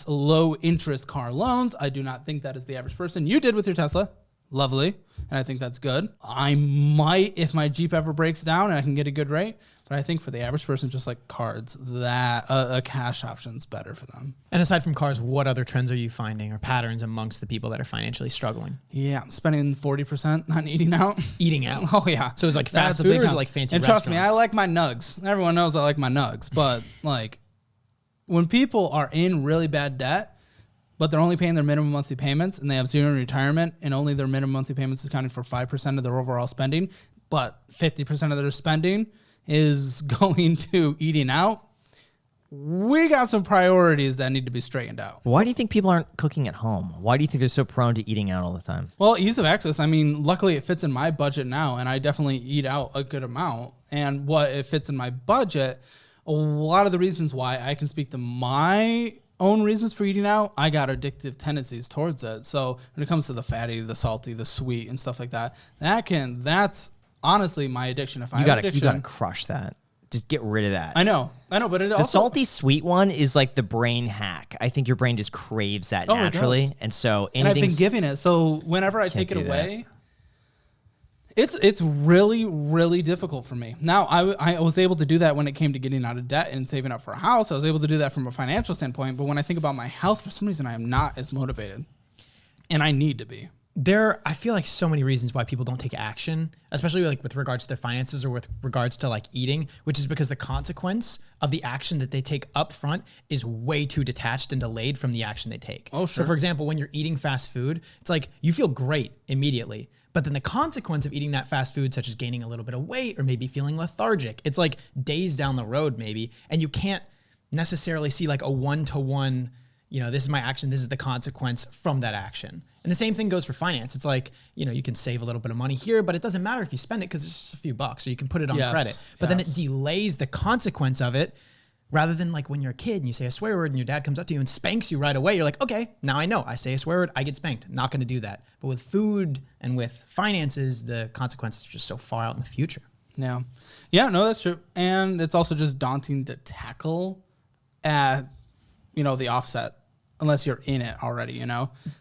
low interest car loans. I do not think that is the average person. You did with your Tesla. Lovely. And I think that's good. I might, if my Jeep ever breaks down and I can get a good rate, but I think for the average person, just like cards, that a cash option's better for them. And aside from cars, what other trends are you finding or patterns amongst the people that are financially struggling? Yeah, spending 40% on eating out. Eating out. Oh, yeah. So it's like fast food, or is it like fancy restaurants? And trust me, I like my nugs. Everyone knows I like my nugs. But like when people are in really bad debt, but they're only paying their minimum monthly payments and they have zero in retirement and only their minimum monthly payments is accounting for 5% of their overall spending, but 50% of their spending is going to eating out, we got some priorities that need to be straightened out. Why do you think people aren't cooking at home? Why do you think they're so prone to eating out all the time? Well, ease of access. I mean, luckily it fits in my budget now, and I definitely eat out a good amount. And what it fits in my budget, a lot of the reasons why I can speak to my own reasons for eating out, I got addictive tendencies towards it. So when it comes to the fatty, the salty, the sweet, and stuff like that, that's honestly my addiction. If You gotta crush that. Just get rid of that. I know, but it the also salty sweet one is like the brain hack. I think your brain just craves that naturally, and so and I've been giving it. So whenever I take it away, it's really, really difficult for me. Now I was able to do that when it came to getting out of debt and saving up for a house. I was able to do that from a financial standpoint. But when I think about my health, for some reason I am not as motivated, and I need to be. I feel like so many reasons why people don't take action, especially like with regards to their finances or with regards to like eating, which is because the consequence of the action that they take up front is way too detached and delayed from the action they take. Oh, sure. So for example, when you're eating fast food, it's like you feel great immediately, but then the consequence of eating that fast food, such as gaining a little bit of weight or maybe feeling lethargic, it's like days down the road maybe, and you can't necessarily see like a one-to-one, this is my action, this is the consequence from that action. And the same thing goes for finance. It's like, you can save a little bit of money here, but it doesn't matter if you spend it because it's just a few bucks, or you can put it on credit. But then it delays the consequence of it, rather than like when you're a kid and you say a swear word and your dad comes up to you and spanks you right away. You're like, okay, now I know. I say a swear word, I get spanked. Not going to do that. But with food and with finances, the consequences are just so far out in the future. Yeah. No, that's true. And it's also just daunting to tackle at, the offset, unless you're in it already,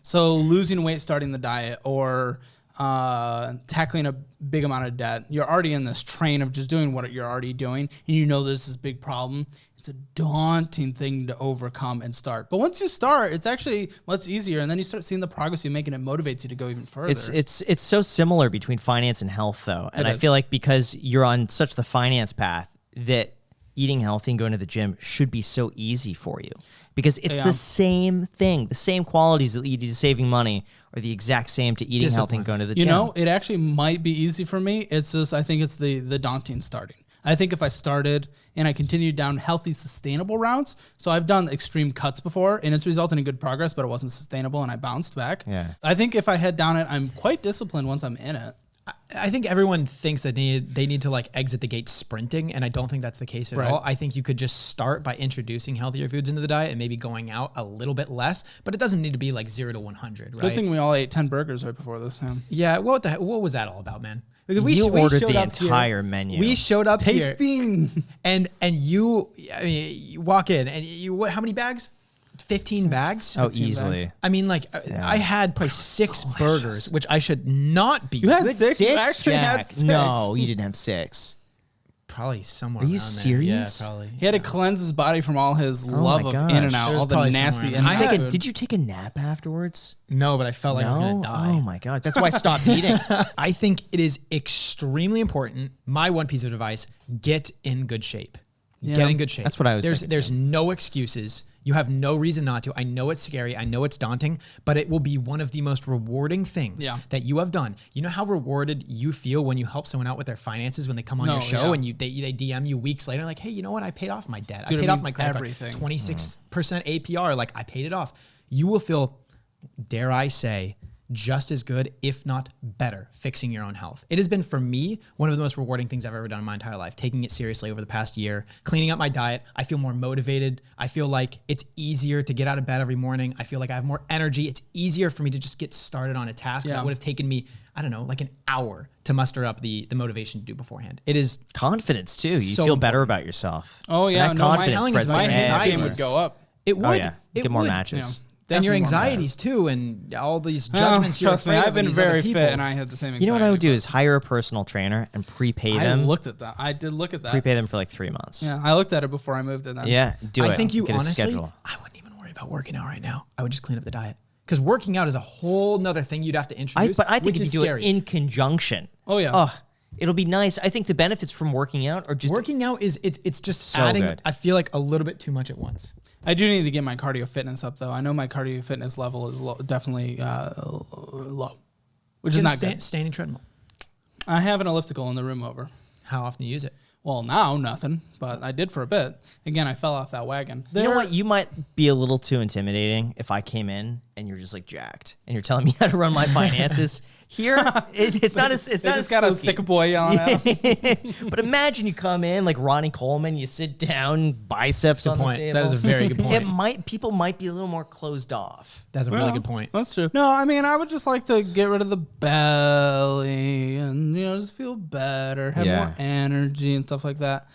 So losing weight, starting the diet, or tackling a big amount of debt, you're already in this train of just doing what you're already doing, and there's this big problem. It's a daunting thing to overcome and start. But once you start, it's actually much easier, and then you start seeing the progress you make, and it motivates you to go even further. It's so similar between finance and health, though. And I feel like because you're on such the finance path, that eating healthy and going to the gym should be so easy for you. Because it's the same thing. The same qualities that lead you to saving money are the exact same to eating healthy and going to the gym. It actually might be easy for me. It's just, I think it's the daunting starting. I think if I started and I continued down healthy, sustainable routes, so I've done extreme cuts before, and it's resulted in good progress, but it wasn't sustainable, and I bounced back. Yeah. I think if I head down it, I'm quite disciplined once I'm in it. I think everyone thinks that they need to like exit the gate sprinting, and I don't think that's the case at all. I think you could just start by introducing healthier foods into the diet and maybe going out a little bit less, but it doesn't need to be like 0 to 100, right? Good thing we all ate 10 burgers right before this. Yeah, what was that all about, man? You ordered the entire menu. We showed up tasting here, and you walk in and how many bags? 15 bags? Oh, easily. bags. I mean, like, I had probably 6 burgers, which I should not be. You had 6? You actually had 6. No, you didn't have 6. Probably somewhere. Are you serious? Yeah, probably. He had to cleanse his body from all his love of In-N-Out, all the nasty In-N-Out. Did you take a nap afterwards? No, but I felt like I was going to die. Oh my God. That's why I stopped eating. I think it is extremely important. My one piece of advice, get in good shape. Yeah. Get in good shape. That's what I was thinking. There's no excuses. You have no reason not to. I know it's scary. I know it's daunting, but it will be one of the most rewarding things that you have done. You know how rewarded you feel when you help someone out with their finances when they come on your show and they DM you weeks later like, hey, you know what? I paid off my debt. Dude, I paid off my credit everything. card. 26% APR. Like, I paid it off. You will feel, dare I say, just as good, if not better, fixing your own health. It has been, for me, one of the most rewarding things I've ever done in my entire life, taking it seriously over the past year, cleaning up my diet. I feel more motivated. I feel like it's easier to get out of bed every morning. I feel like I have more energy. It's easier for me to just get started on a task that would have taken me, I don't know, like an hour to muster up the motivation to do beforehand. It is confidence too. You feel better about yourself. Oh yeah, and no, confidence my anxiety would go up. It would. Oh yeah, it get more would. matches. And your anxieties too, and all these judgments. Trust me, I've been very fit, and and I had the same anxiety. You know what I would do is hire a personal trainer and prepay them. I looked at that. I did look at that. Prepay them for like 3 months. Yeah, I looked at it before I moved in. Yeah, do it. I think you Get honestly, a schedule. I wouldn't even worry about working out right now. I would just clean up the diet. Because working out is a whole nother thing you'd have to introduce. But I think which if you is do scary. it in conjunction. Oh yeah. Oh, it'll be nice. I think the benefits from working out are just working out is it's just so adding. good. I feel like a little bit too much at once. I do need to get my cardio fitness up though. I know my cardio fitness level is definitely low, which is not good. Standing treadmill. I have an elliptical in the room over. How often do you use it? Well, now nothing, but I did for a bit. Again, I fell off that wagon. You know what? You might be a little too intimidating if I came in and you're just like jacked and you're telling me how to run my finances. Here, it's not as it's They not just as got a spooky. thick boy yelling at him. But imagine you come in like Ronnie Coleman, you sit down, biceps on the table. That is a very good point. People might be a little more closed off. That's a really good point. That's true. No, I mean, I would just like to get rid of the belly and, just feel better, have more energy and stuff like that.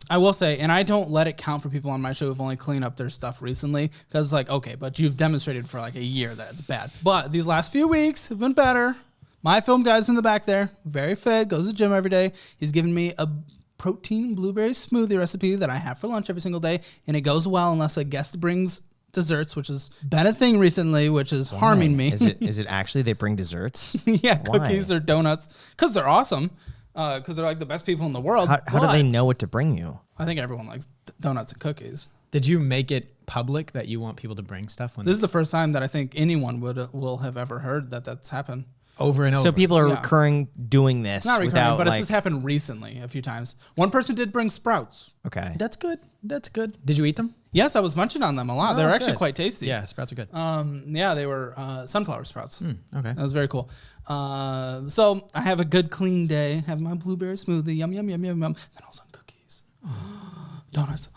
I will say, and I don't let it count for people on my show who've only cleaned up their stuff recently, because it's like, okay, but you've demonstrated for like a year that it's bad. But these last few weeks have been better. My film guy's in the back there, very fit, goes to the gym every day. He's given me a protein blueberry smoothie recipe that I have for lunch every single day, and it goes well unless a guest brings desserts, which has been a thing recently, which is harming me. Is it actually they bring desserts? Yeah, Why? cookies or donuts, because they're awesome. Because they're like the best people in the world. How do they know what to bring you? I think everyone likes donuts and cookies. Did you make it public that you want people to bring stuff? This is the first time that I think anyone will have ever heard that that's happened. Over and over. So people are Yeah. recurring doing this Not recurring, without but like, it's just happened recently a few times. One person did bring sprouts. okay. That's good. That's good. Did you eat them? Yes, I was munching on them a lot. They Oh, were actually good. quite tasty. Yeah, sprouts are good. Yeah, they were sunflower sprouts. Okay. That was very cool. So I have a good clean day. Have my blueberry smoothie. Yum, yum, yum, yum, yum. And also cookies. Donuts.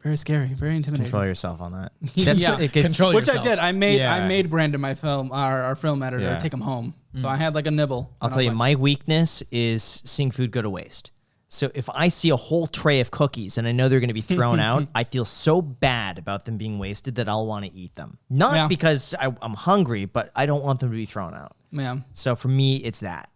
Very scary. Very intimidating. Control yourself on that. Yeah. Control Which yourself. I did. I Yeah. made Brandon, my film, our film editor, Yeah. take him home. So I had like a nibble. I'll and I tell was you, like, my weakness is seeing food go to waste. So if I see a whole tray of cookies and I know they're going to be thrown out, I feel so bad about them being wasted that I'll want to eat them. Not Yeah. because I'm hungry, but I don't want them to be thrown out. Yeah. So for me, it's that.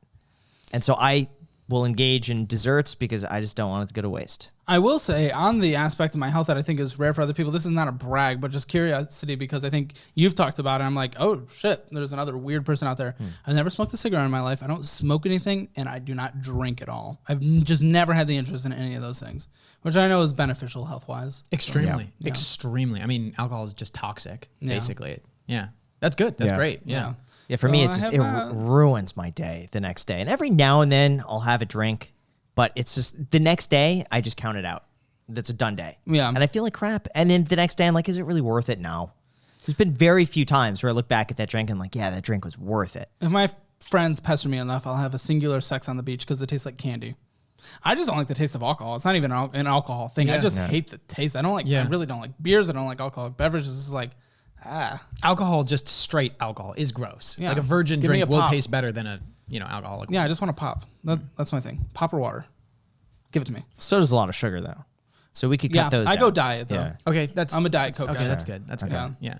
And so I will engage in desserts because I just don't want it to go to waste. I will say on the aspect of my health that I think is rare for other people, this is not a brag, but just curiosity because I think you've talked about it. I'm like, oh shit, there's another weird person out there. I've never smoked a cigarette in my life. I don't smoke anything and I do not drink at all. I've just never had the interest in any of those things, which I know is beneficial health-wise. Extremely. Yeah. Extremely. I mean, alcohol is just toxic, Yeah. basically. Yeah. That's good. That's Yeah. great. Yeah. Yeah, for So me, I it just have it that. ruins my day the next day. And every now and then I'll have a drink, but it's just the next day I just count it out. That's a done day. Yeah. And I feel like crap. And then the next day I'm like, is it really worth it? No. There's been very few times where I look back at that drink and I'm like, yeah, that drink was worth it. If my friends pester me enough, I'll have a singular sex on the beach because it tastes like candy. I just don't like the taste of alcohol. It's not even an alcohol thing. I Yeah. just Yeah. hate the taste. I don't like. Yeah. I really don't like beers. I don't like alcoholic beverages. It's like, Alcohol, just straight alcohol, is gross. Yeah. Like a virgin Give me drink a will pop. taste better than a alcoholic. yeah. I just want to pop. That's my thing. Pop or water. Give it to me. So does a lot of sugar though. So we could cut Yeah, those I go out. diet though. Yeah. Okay, that's I'm a Diet Coke Okay, guy. that's good. That's good. Okay. Yeah.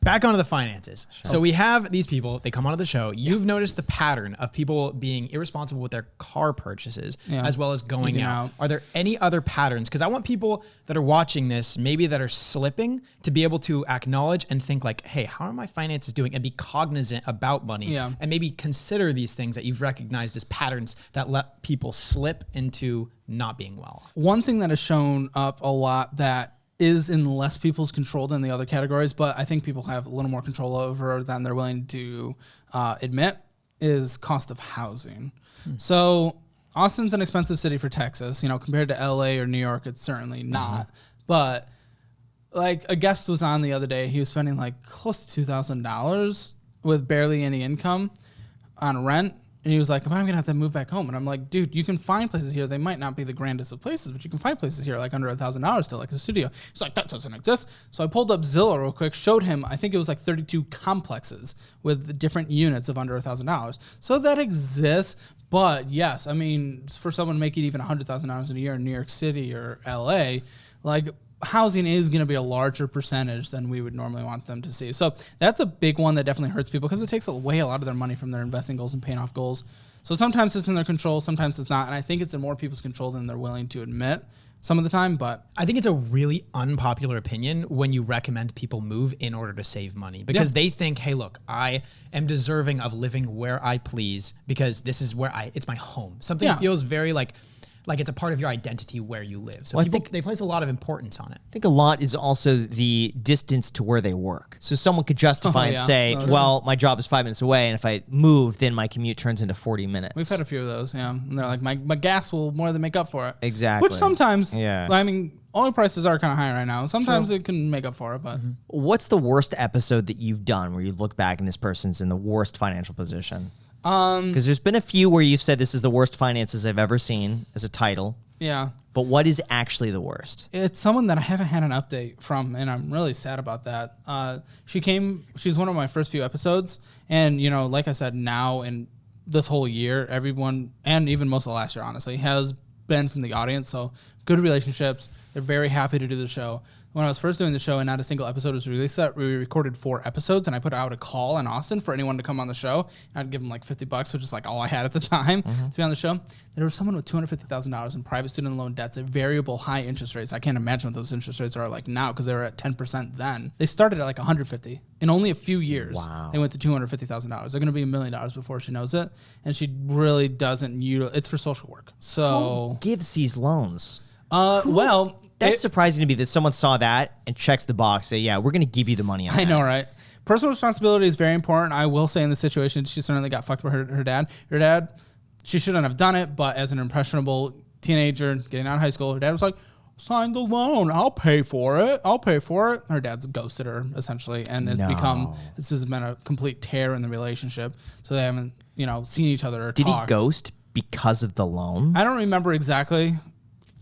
Back onto the finances. So we have these people, they come onto the show. You've noticed the pattern of people being irresponsible with their car purchases Yeah. as well as going Eating out. out. Are there any other patterns? Because I want people that are watching this, maybe that are slipping, to be able to acknowledge and think like, hey, how are my finances doing? And be cognizant about money. Yeah. And maybe consider these things that you've recognized as patterns that let people slip into not being well. One thing that has shown up a lot that is in less people's control than the other categories, but I think people have a little more control over than they're willing to admit, is cost of housing. So Austin's an expensive city for Texas, compared to LA or New York, it's certainly not. But like a guest was on the other day, he was spending like close to $2,000 with barely any income on rent. And he was like, I'm going to have to move back home. And I'm like, dude, you can find places here. They might not be the grandest of places, but you can find places here like under $1,000 still, like a studio. He's like, that doesn't exist. So I pulled up Zillow real quick, showed him, I think it was like 32 complexes with different units of under $1,000. So that exists. But yes, I mean, for someone making even $100,000 a year in New York City or LA, like housing is going to be a larger percentage than we would normally want them to see. So that's a big one that definitely hurts people because it takes away a lot of their money from their investing goals and paying off goals. So sometimes it's in their control, sometimes it's not. And I think it's in more people's control than they're willing to admit some of the time. But I think it's a really unpopular opinion when you recommend people move in order to save money because they think, hey, look, I am deserving of living where I please because this is where it's my home. Something feels very like like it's a part of your identity where you live. So Well, I people, think- they place a lot of importance on it. I think a lot is also the distance to where they work. So someone could justify and yeah. say, No, that's well, my job is 5 minutes away, and if I move, then my commute turns into 40 minutes. We've had a few of those, yeah. And they're like, my gas will more than make up for it. Exactly. Which sometimes, Yeah. I mean, oil prices are kind of high right now. Sometimes it can make up for it, but What's the worst episode that you've done where you look back and this person's in the worst financial position? Because there's been a few where you've said this is the worst finances I've ever seen as a title. yeah. But what is actually the worst? It's someone that I haven't had an update from, and I'm really sad about that. She's one of my first few episodes, and, you know, like I said, now and this whole year, everyone, and even most of last year, honestly, has been from the audience, so good relationships. They're very happy to do the show. When I was first doing the show and not a single episode was released, we recorded 4 episodes, and I put out a call in Austin for anyone to come on the show. I'd give them like $50, which is like all I had at the time to be on the show. There was someone with $250,000 in private student loan debts at variable high interest rates. I can't imagine what those interest rates are like now because they were at 10% then. They started at like 150 in only a few years. Wow. They went to $250,000. They're going to be $1 million before she knows it, and she really doesn't utilize. It's for social work. So Who gives these loans? well. That's surprising to me that someone saw that and checks the box, say, yeah, we're going to give you the money on that. I know, right? Personal responsibility is very important. I will say in this situation, she certainly got fucked by her dad. Her dad, she shouldn't have done it, but as an impressionable teenager getting out of high school, her dad was like, sign the loan. I'll pay for it. I'll pay for it. Her dad's ghosted her, essentially, and this has been a complete tear in the relationship. So they haven't, you know, seen each other or Did talked. he ghost because of the loan? I don't remember exactly.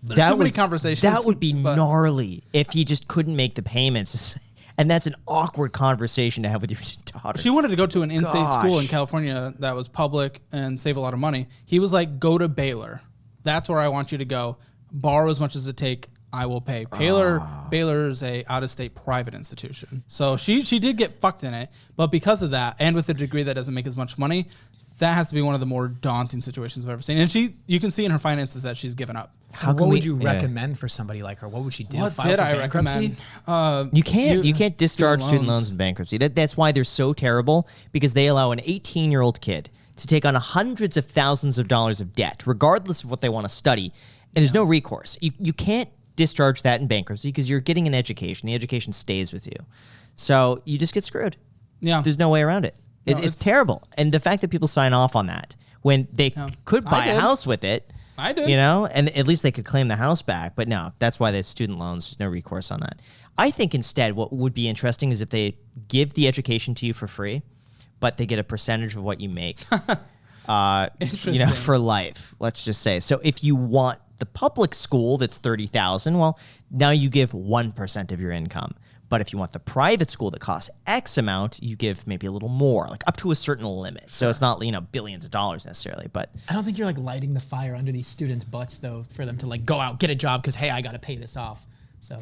There's too many conversations. That would be but- gnarly if he just couldn't make the payments. And that's an awkward conversation to have with your daughter. She wanted to go to an in-state school in Gosh. California that was public and save a lot of money. He was like, go to Baylor. That's where I want you to go. Borrow as much as it take. I will pay. Baylor's a out-of-state private institution. So she did get fucked in it. But because of that, and with a degree that doesn't make as much money, that has to be one of the more daunting situations I've ever seen. And you can see in her finances that she's given up. What would you recommend for somebody like her? What would she do? What File did for I bankruptcy? recommend? You can't discharge student loans in bankruptcy. That's why they're so terrible, because they allow an 18-year-old kid to take on hundreds of thousands of dollars of debt, regardless of what they want to study, and there's no recourse. You can't discharge that in bankruptcy because you're getting an education. The education stays with you. So you just get screwed. Yeah. There's no way around it. It's terrible. And the fact that people sign off on that when they could buy a house with it, I did. you know, and at least they could claim the house back. But no, that's why there's student loans. There's no recourse on that. I think instead what would be interesting is if they give the education to you for free, but they get a percentage of what you make, you know, for life, let's just say. So if you want the public school that's $30,000, well, now you give 1% of your income. But if you want the private school that costs X amount, you give maybe a little more, like up to a certain limit. Sure. So it's not, you know, billions of dollars necessarily, but I don't think you're like lighting the fire under these students' butts though, for them to like go out, get a job because hey, I got to pay this off. So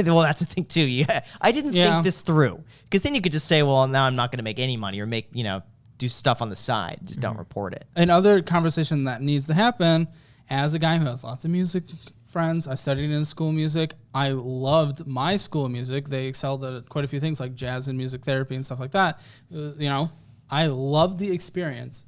well, that's the thing too. Yeah, I didn't think this through, because then you could just say, well, now I'm not going to make any money or make, you know, do stuff on the side. Just don't report it. Another conversation that needs to happen, as a guy who has lots of music friends, I studied in school music. I loved my school music. They excelled at quite a few things like jazz and music therapy and stuff like that. You know, I loved the experience.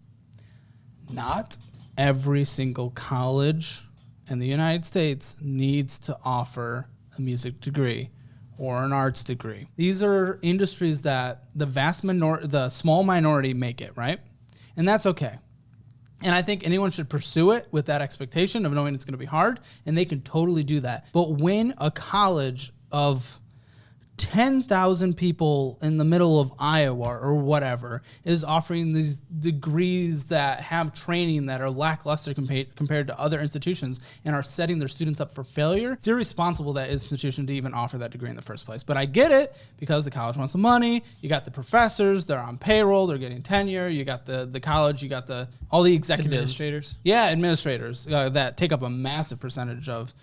Not every single college in the United States needs to offer a music degree or an arts degree. These are industries that the small minority make it, right? And that's okay. And I think anyone should pursue it with that expectation of knowing it's going to be hard, and they can totally do that. But when a college of 10,000 people in the middle of Iowa or whatever is offering these degrees that have training that are lackluster compared to other institutions and are setting their students up for failure, it's irresponsible of that institution to even offer that degree in the first place. But I get it, because the college wants the money. You got the professors, they're on payroll, they're getting tenure. You got the college, you got all the executives. Administrators. Yeah, administrators that take up a massive percentage of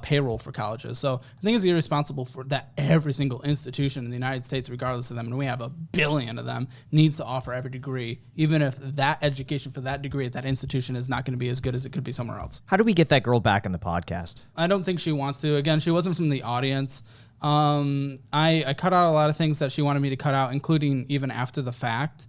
payroll for colleges. So I think it's irresponsible for that every single institution in the United States, regardless of them, and we have 1 billion of them, needs to offer every degree, even if that education for that degree at that institution is not going to be as good as it could be somewhere else. How do we get that girl back on the podcast? I don't think she wants to. Again, she wasn't from the audience. I cut out a lot of things that she wanted me to cut out, including even after the fact.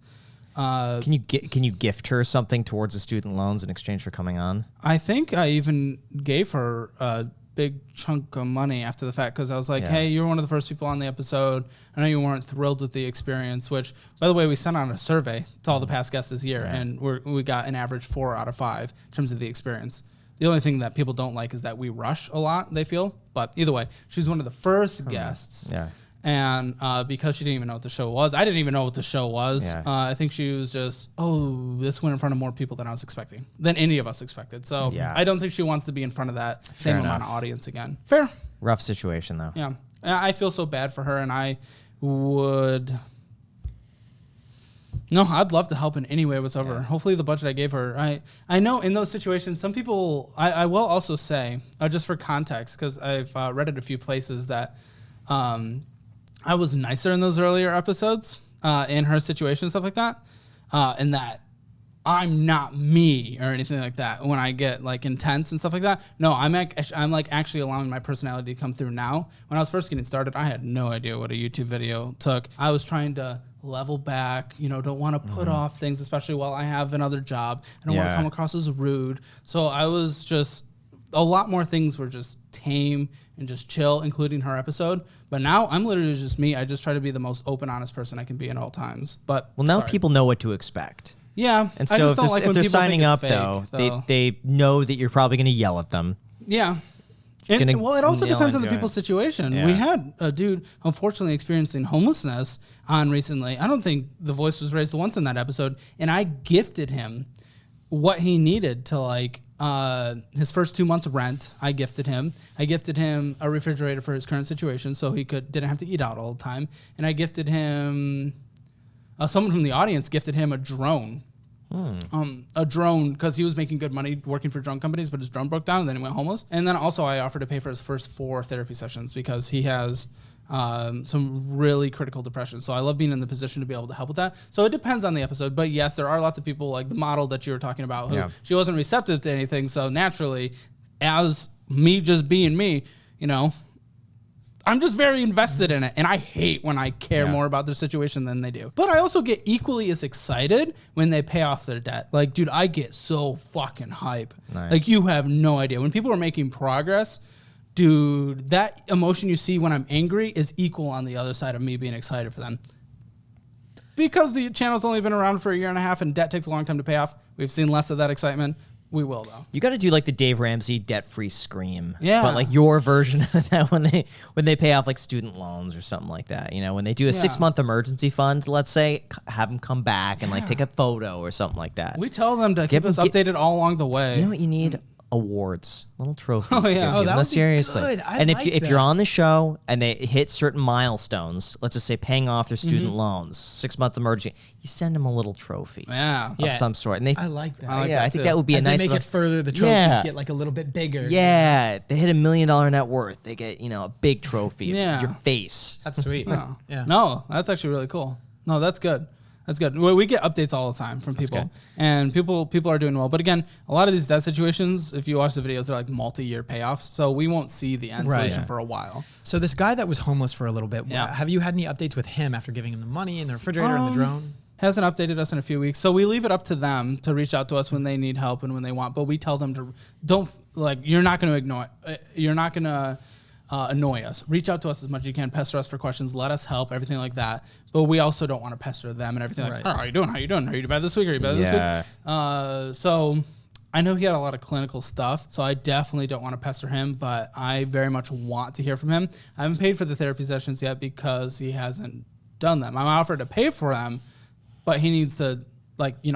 Can you gift her something towards the student loans in exchange for coming on? I think I even gave her a big chunk of money after the fact because I was like, hey, you're one of the first people on the episode. I know you weren't thrilled with the experience, which, by the way, we sent out a survey to all the past guests this year, and we got an average 4 out of 5 in terms of the experience. The only thing that people don't like is that we rush a lot, they feel. But either way, she's one of the first guests. Yeah. And because she didn't even know what the show was, I didn't even know what the show was. Yeah. I think she was just, this went in front of more people than I was expecting, than any of us expected. So I don't think she wants to be in front of that same amount of audience again. Fair. Rough situation, though. Yeah. I feel so bad for her, and I would... No, I'd love to help in any way whatsoever. Hopefully the budget I gave her, I know in those situations, some people, I will also say, just for context, because I've read it a few places that I was nicer in those earlier episodes in her situation, stuff like that, and that I'm not me or anything like that when I get like intense and stuff like that. No, I'm like actually allowing my personality to come through now. When I was first getting started, I had no idea what a YouTube video took. I was trying to level back, don't want to put off things, especially while I have another job. I don't want to come across as rude. So I was just, a lot more things were just tame and just chill, including her episode. But now I'm literally just me. I just try to be the most open, honest person I can be at all times. But now people know what to expect. Yeah. And so if they're signing up, though, they know that you're probably going to yell at them. Yeah. Well, it also depends on the people's situation. Yeah. We had a dude, unfortunately, experiencing homelessness on recently. I don't think the voice was raised once in that episode. And I gifted him what he needed to, like, his first 2 months rent. I gifted him a refrigerator for his current situation so he didn't have to eat out all the time. And I gifted him, someone from the audience gifted him a drone. A drone, because he was making good money working for drone companies, but his drone broke down and then he went homeless. And then also I offered to pay for his first 4 therapy sessions because he has some really critical depression. So I love being in the position to be able to help with that. So it depends on the episode. But yes, there are lots of people like the model that you were talking about who she wasn't receptive to anything. So naturally, as me just being me, I'm just very invested in it, and I hate when I care more about their situation than they do. But I also get equally as excited when they pay off their debt. Like, dude, I get so fucking hype. Nice. Like, you have no idea. When people are making progress, dude, that emotion you see when I'm angry is equal on the other side of me being excited for them. Because the channel's only been around for a year and a half and debt takes a long time to pay off, we've seen less of that excitement. We will, though. You got to do like the Dave Ramsey debt-free scream. Yeah. But like your version of that when they pay off like student loans or something like that. When they do a 6-month emergency fund, let's say, have them come back and like take a photo or something like that. We tell them to keep us updated all along the way. You know what you need? Awards, little trophies. Oh yeah, that would seriously. Be good. And if you're on the show and they hit certain milestones, let's just say paying off their student loans, 6-month emergency, you send them a little trophy, of some sort. And I like that. I think that would be As a nice. They make it further, the trophies get like a little bit bigger. Yeah, they hit $1 million net worth, they get a big trophy of your face. That's sweet. Yeah. No, that's actually really cool. No, that's good. That's good. We get updates all the time from people, and people are doing well. But again, a lot of these debt situations, if you watch the videos, they're like multi-year payoffs, so we won't see the end solution for a while. So this guy that was homeless for a little bit, have you had any updates with him after giving him the money and the refrigerator and the drone? Hasn't updated us in a few weeks, so we leave it up to them to reach out to us when they need help and when they want. But we tell them to you're not going to ignore it. You're not going to annoy us. Reach out to us as much as you can. Pester us for questions. Let us help. Everything like that. But we also don't want to pester them and everything like, how are you doing? How you doing? Are you bad this week? Are you bad this week? So I know he had a lot of clinical stuff, so I definitely don't want to pester him, but I very much want to hear from him. I haven't paid for the therapy sessions yet because he hasn't done them. I'm offered to pay for them, but he needs to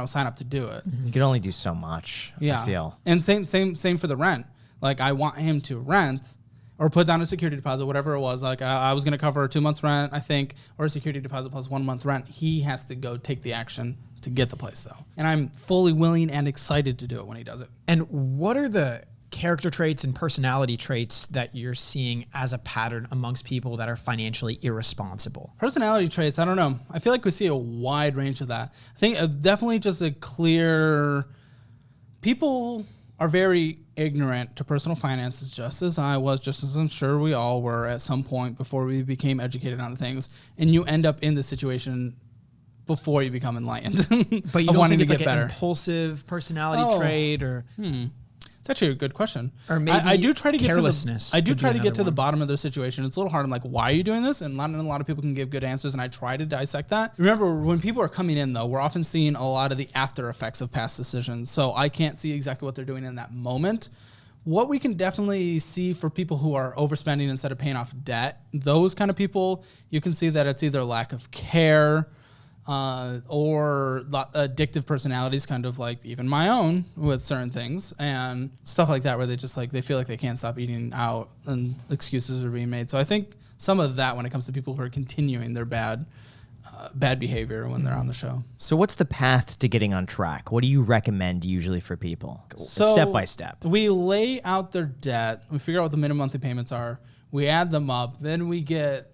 sign up to do it. You can only do so much, I feel. And same for the rent. Like, I want him to rent or put down a security deposit, whatever it was. Like, I was going to cover 2 months rent, I think, or a security deposit plus 1 month rent. He has to go take the action to get the place, though. And I'm fully willing and excited to do it when he does it. And what are the character traits and personality traits that you're seeing as a pattern amongst people that are financially irresponsible? Personality traits, I don't know. I feel like we see a wide range of that. I think definitely just a clear... People are very ignorant to personal finances, just as I was, just as I'm sure we all were at some point before we became educated on things. And you end up in the situation before you become enlightened. But you of don't wanting think to it's get like an better. impulsive personality trait or It's actually a good question. Or maybe I do try to get carelessness I do could be try to get to another the one. bottom of their situation. It's a little hard. I'm like, why are you doing this? And not a lot of people can give good answers, and I try to dissect that. Remember, when people are coming in, though, we're often seeing a lot of the after effects of past decisions. So I can't see exactly what they're doing in that moment. What we can definitely see for people who are overspending instead of paying off debt, those kind of people, you can see that it's either lack of care, or addictive personalities, kind of like even my own with certain things and stuff like that, where they just like, they feel like they can't stop eating out and excuses are being made. So I think some of that when it comes to people who are continuing their bad behavior when they're on the show. So what's the path to getting on track? What do you recommend usually for people? So Step by step. We lay out their debt. We figure out what the minimum monthly payments are. We add them up. Then we get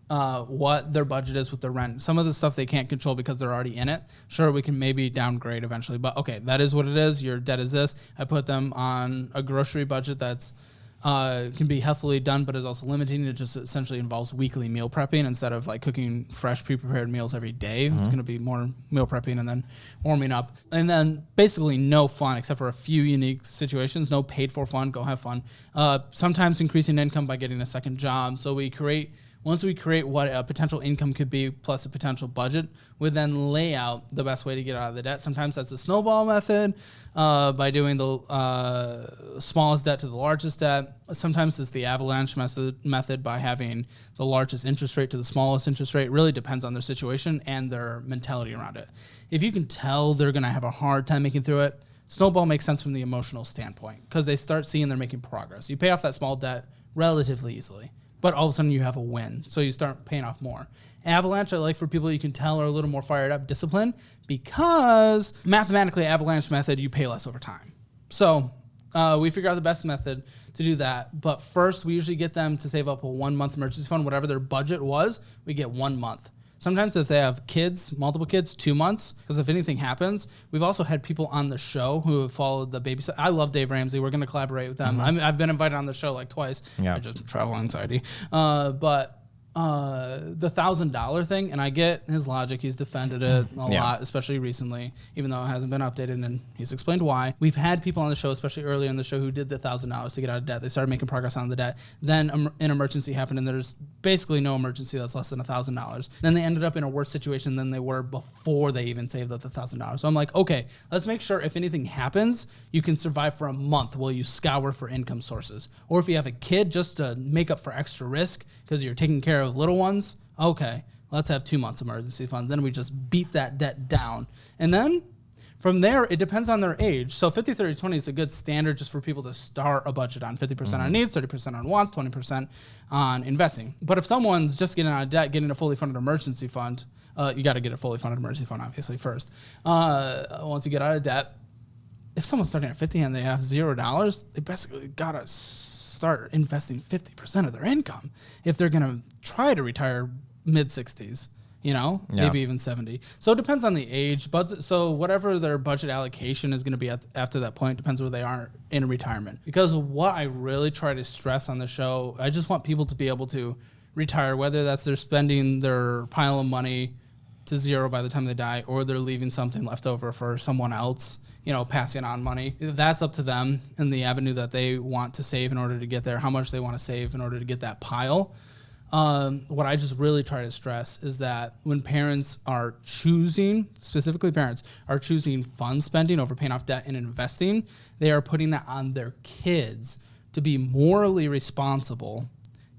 what their budget is with the rent. Some of the stuff they can't control because they're already in it. Sure, we can maybe downgrade eventually, but okay, that is what it is. Your debt is this. I put them on a grocery budget that's can be healthily done, but is also limiting. It just essentially involves weekly meal prepping instead of like cooking fresh, pre-prepared meals every day. It's going to be more meal prepping and then warming up. And then basically no fun except for a few unique situations. No paid for fun. Go have fun. Sometimes increasing income by getting a second job. So once we create what a potential income could be plus a potential budget, we then lay out the best way to get out of the debt. Sometimes that's a snowball method by doing the smallest debt to the largest debt. Sometimes it's the avalanche method by having the largest interest rate to the smallest interest rate. It really depends on their situation and their mentality around it. If you can tell they're going to have a hard time making through it, snowball makes sense from the emotional standpoint because they start seeing they're making progress. You pay off that small debt relatively easily, but all of a sudden you have a win. So you start paying off more. Avalanche, I like for people you can tell are a little more fired up, disciplined, because mathematically, avalanche method, you pay less over time. So we figure out the best method to do that. But first, we usually get them to save up a 1 month emergency fund. Whatever their budget was, we get 1 month. Sometimes if they have kids, multiple kids, 2 months, because if anything happens, we've also had people on the show who have followed the babysit. I love Dave Ramsey. We're going to collaborate with them. I've been invited on the show like twice. Yeah. I just travel anxiety. But the $1,000 thing, and I get his logic. He's defended it a lot, especially recently, even though it hasn't been updated, and he's explained why. We've had people on the show, especially earlier in the show, who did the $1,000 to get out of debt. They started making progress on the debt. Then an emergency happened, and there's basically no emergency that's less than $1,000. Then they ended up in a worse situation than they were before they even saved up the $1,000. So I'm like, okay, let's make sure if anything happens, you can survive for a month while you scour for income sources. Or if you have a kid, just to make up for extra risk because you're taking care of little ones, okay, let's have 2 months emergency fund. Then we just beat that debt down. And then from there, it depends on their age. So 50, 30, 20 is a good standard just for people to start a budget on. 50% on needs, 30% on wants, 20% on investing. But if someone's just getting out of debt, getting a fully funded emergency fund, you got to get a fully funded emergency fund, obviously, first. Once you get out of debt, if someone's starting at 50 and they have $0, they basically got to start investing 50% of their income if they're going to try to retire mid-60s, maybe even 70. So it depends on the age. But so whatever their budget allocation is going to be after that point depends where they are in retirement. Because what I really try to stress on the show, I just want people to be able to retire, whether that's they're spending their pile of money to zero by the time they die, or they're leaving something left over for someone else, passing on money. That's up to them and the avenue that they want to save in order to get there, how much they want to save in order to get that pile. What I just really try to stress is that when parents are choosing, specifically parents, are choosing fund spending over paying off debt and investing, they are putting that on their kids to be morally responsible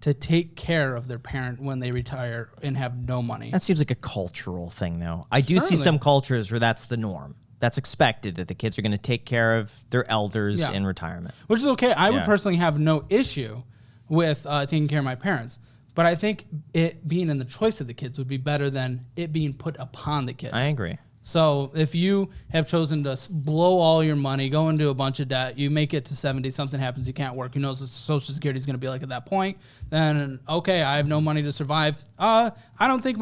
to take care of their parent when they retire and have no money. That seems like a cultural thing, though. I do see Certainly. some cultures where that's the norm. That's expected, that the kids are going to take care of their elders in retirement. Which is okay. I would personally have no issue with taking care of my parents. But I think it being in the choice of the kids would be better than it being put upon the kids. I agree. So if you have chosen to blow all your money, go into a bunch of debt, you make it to 70, something happens, you can't work, who knows what Social Security is going to be like at that point, then, okay, I have no money to survive. I don't think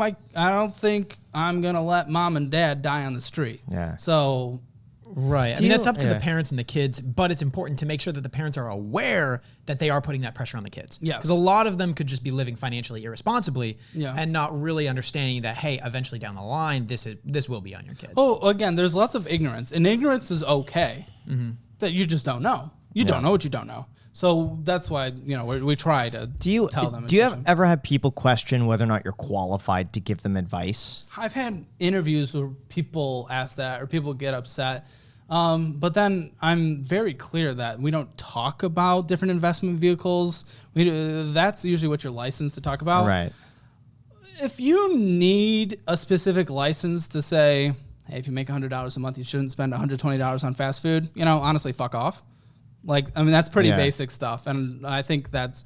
I'm going to let mom and dad die on the street. Yeah. So Right. I mean, that's up to the parents and the kids, but it's important to make sure that the parents are aware that they are putting that pressure on the kids. Yes. Because a lot of them could just be living financially irresponsibly Yeah. and not really understanding that, hey, eventually down the line, this will be on your kids. Oh, again, there's lots of ignorance, and ignorance is okay. That you just don't know. You don't know what you don't know. So that's why, you know, we try to tell them. Do you ever have people question whether or not you're qualified to give them advice? I've had interviews where people ask that or people get upset. But then I'm very clear that we don't talk about different investment vehicles. That's usually what you're licensed to talk about. Right. If you need a specific license to say, hey, if you make $100 a month, you shouldn't spend $120 on fast food, you know, honestly, fuck off. Like, I mean, that's pretty basic stuff. And I think that's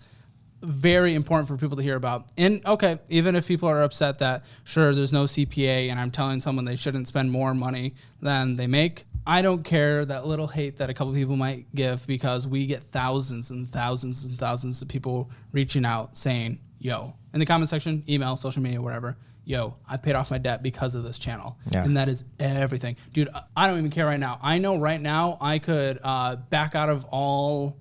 very important for people to hear about. And okay, even if people are upset that, sure, there's no CPA and I'm telling someone they shouldn't spend more money than they make, I don't care that little hate that a couple people might give, because we get thousands and thousands and thousands of people reaching out saying, yo, in the comment section, email, social media, whatever, yo, I paid off my debt because of this channel. Yeah. And that is everything. Dude, I don't even care right now. I know right now I could back out of all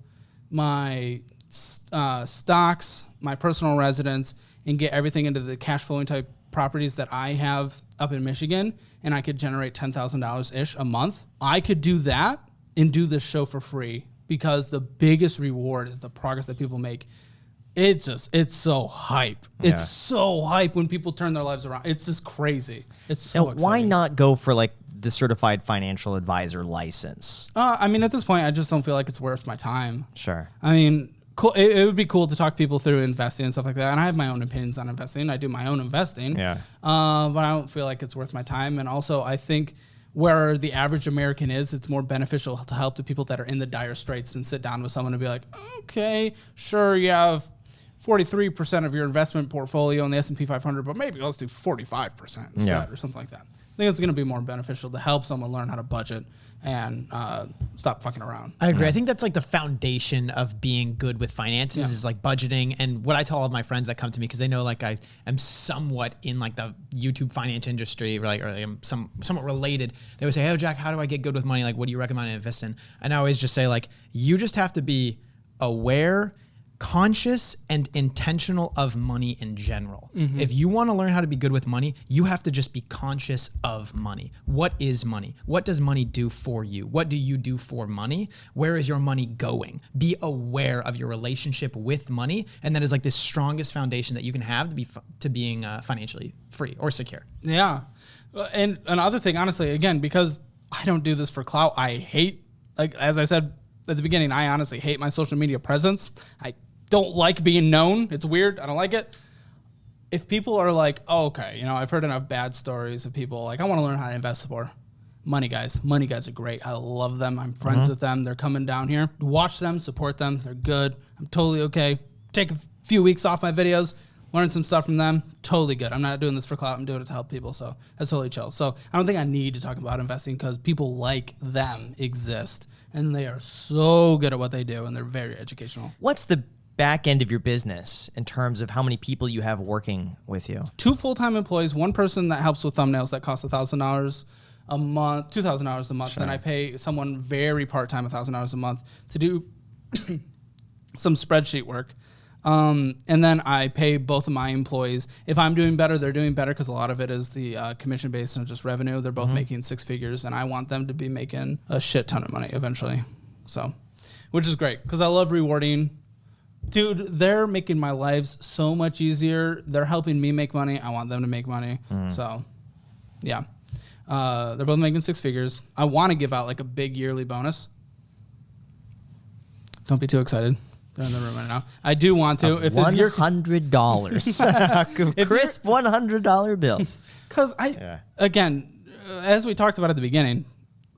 my stocks, my personal residence, and get everything into the cash flowing type properties that I have up in Michigan, and I could generate $10,000-ish a month. I could do that and do this show for free, because the biggest reward is the progress that people make. It's so hype. Yeah. It's so hype when people turn their lives around. It's just crazy. It's so exciting. Why not go for like the certified financial advisor license? I mean, at this point, I just don't feel like it's worth my time. Sure. I mean, cool. It would be cool to talk people through investing and stuff like that. And I have my own opinions on investing. I do my own investing. Yeah. But I don't feel like it's worth my time. And also, I think where the average American is, it's more beneficial to help the people that are in the dire straits than sit down with someone and be like, okay, sure, you have 43% of your investment portfolio in the S&P 500, but maybe let's do 45% instead or something like that. I think it's going to be more beneficial to help someone learn how to budget and stop fucking around. I agree. I think that's like the foundation of being good with finances is like budgeting. And what I tell all of my friends that come to me, because they know like I am somewhat in like the YouTube finance industry, or I'm somewhat related. They would say, hey, Jack, how do I get good with money? Like, what do you recommend I invest in? And I always just say, like, you just have to be aware, conscious, and intentional of money in general. Mm-hmm. If you want to learn how to be good with money, you have to just be conscious of money. What is money? What does money do for you? What do you do for money? Where is your money going? Be aware of your relationship with money, and that is like the strongest foundation that you can have to being financially free or secure. Yeah. And another thing, honestly, again, because I don't do this for clout, I hate, like, as I said at the beginning, I honestly hate my social media presence. I don't like being known. It's weird. I don't like it. If people are like, oh, okay, you know, I've heard enough bad stories of people like, I want to learn how to invest more. Money guys are great. I love them. I'm friends with them. They're coming down here. Watch them, support them. They're good. I'm totally okay. Take a few weeks off my videos, learn some stuff from them. Totally good. I'm not doing this for clout. I'm doing it to help people. So that's totally chill. So I don't think I need to talk about investing, because people like them exist, and they are so good at what they do, and they're very educational. What's the back end of your business in terms of how many people you have working with you? 2 full-time employees, 1 person that helps with thumbnails that costs $1,000 a month, $2,000 a month. Sure. Then I pay someone very part-time $1,000 a month to do some spreadsheet work. And then I pay both of my employees. If I'm doing better, they're doing better, because a lot of it is the commission based on just revenue. They're both making 6 figures, and I want them to be making a shit ton of money eventually. So, which is great, because I love rewarding. Dude, they're making my lives so much easier. They're helping me make money. I want them to make money. So, yeah. They're both making 6 figures. I want to give out like a big yearly bonus. Don't be too excited. They're in the room right now. I do want to. If $100. Crisp $100 bill. Because again, as we talked about at the beginning,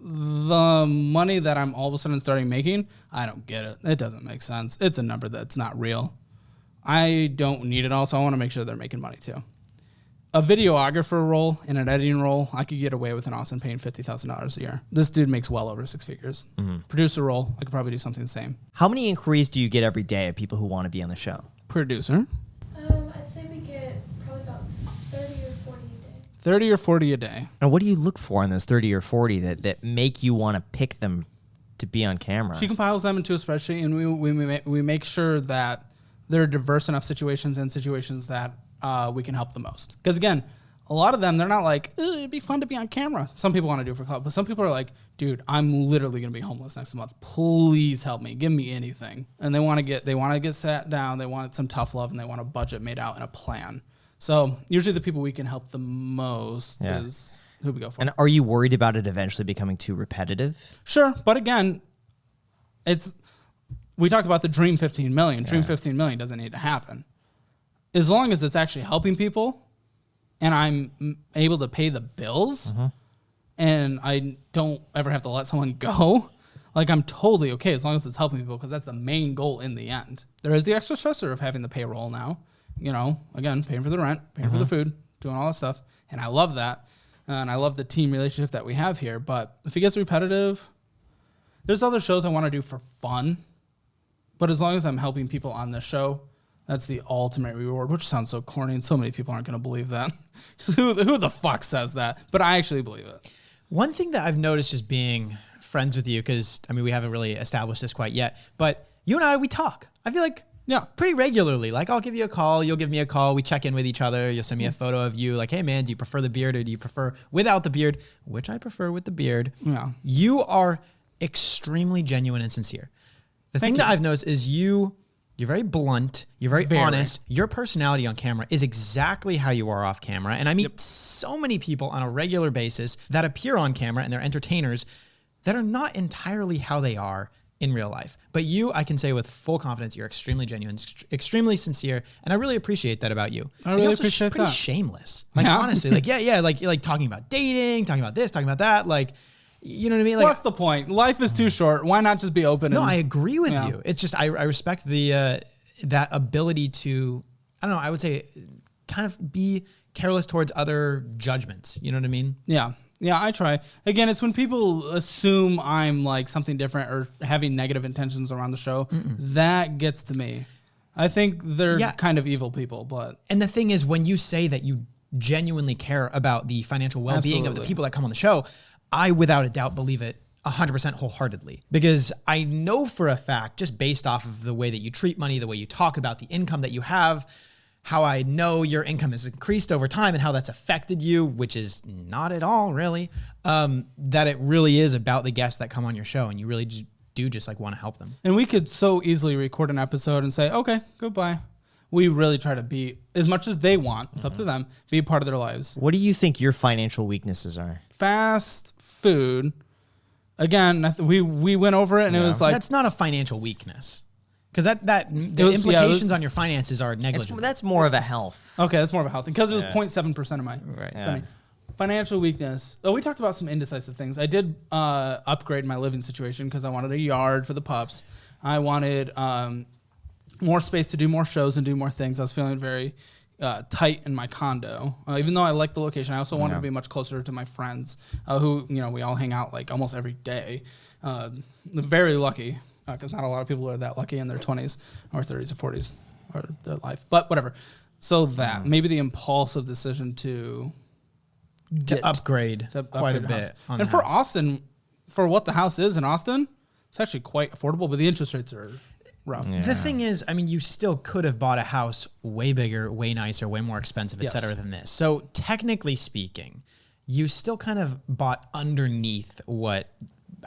the money that I'm all of a sudden starting making, I don't get it. It doesn't make sense. It's a number that's not real. I don't need it all, so I want to make sure they're making money too. A videographer role and an editing role, I could get away with in Austin paying $50,000 a year. This dude makes well over 6 figures. Producer role, I could probably do something the same. How many inquiries do you get every day of people who want to be on the show? Producer? I'd say we get probably about 30 or 40 a day. 30 or 40 a day. And what do you look for in those 30 or 40 that make you want to pick them to be on camera? She compiles them into a spreadsheet, and we make sure that they're diverse enough situations and situations that we can help the most. Because again, a lot of them, they're not like, it'd be fun to be on camera. Some people want to do it for clout, but some people are like, dude, I'm literally going to be homeless next month. Please help me. Give me anything. And they want to get sat down. They want some tough love, and they want a budget made out and a plan. So usually the people we can help the most is who we go for. And are you worried about it eventually becoming too repetitive? Sure. But again, we talked about the dream 15 million. Dream 15 million doesn't need to happen. As long as it's actually helping people and I'm able to pay the bills and I don't ever have to let someone go, like I'm totally okay as long as it's helping people, because that's the main goal in the end. There is the extra stressor of having the payroll now, again, paying for the rent, paying for the food, doing all that stuff. And I love that. And I love the team relationship that we have here. But if it gets repetitive, there's other shows I want to do for fun. But as long as I'm helping people on this show, that's the ultimate reward, which sounds so corny, and so many people aren't going to believe that. who the fuck says that? But I actually believe it. One thing that I've noticed just being friends with you, because, we haven't really established this quite yet, but you and I, we talk. I feel like pretty regularly. Like, I'll give you a call, you'll give me a call, we check in with each other, you'll send me a photo of you, like, hey, man, do you prefer the beard or do you prefer without the beard? Which I prefer with the beard. Yeah. You are extremely genuine and sincere. The thing that I've noticed is you're very blunt, you're very honest. Your personality on camera is exactly how you are off camera. And I meet so many people on a regular basis that appear on camera and they're entertainers that are not entirely how they are in real life. But you, I can say with full confidence, you're extremely genuine, extremely sincere, and I really appreciate that about you. I really also appreciate pretty that. shameless. Like, honestly, like, like talking about dating, talking about this, talking about that, like, you know what I mean? Like, what's the point? Life is too short. Why not just be open? No, I agree with you. It's just I respect the that ability to, I don't know, I would say kind of be careless towards other judgments. You know what I mean? Yeah. Yeah, I try. Again, it's when people assume I'm like something different or having negative intentions around the show, that gets to me. I think they're kind of evil people, but... And the thing is, when you say that you genuinely care about the financial well-being of the people that come on the show, I, without a doubt, believe it 100% wholeheartedly. Because I know for a fact, just based off of the way that you treat money, the way you talk about the income that you have, how I know your income has increased over time and how that's affected you, which is not at all really, that it really is about the guests that come on your show, and you really do just like want to help them. And we could so easily record an episode and say, okay, goodbye. We really try to be, as much as they want, it's up to them, be a part of their lives. What do you think your financial weaknesses are? Fast food. Again, we went over it and it was like... That's not a financial weakness. Because the implications on your finances are negligible. That's more of a health. Okay, that's more of a health thing. Because it was 0.7% of my spending. Financial weakness. Oh, we talked about some indecisive things. I did upgrade my living situation because I wanted a yard for the pups. I wanted more space to do more shows and do more things. I was feeling very tight in my condo. Even though I like the location, I also wanted to be much closer to my friends who, we all hang out like almost every day. Very lucky. Because not a lot of people are that lucky in their 20s or 30s or 40s or their life. But whatever. So that maybe the impulsive decision to upgrade quite a bit. And for Austin, for what the house is in Austin, it's actually quite affordable, but the interest rates are rough. Yeah. The thing is, you still could have bought a house way bigger, way nicer, way more expensive, et cetera, than this. So technically speaking, you still kind of bought underneath what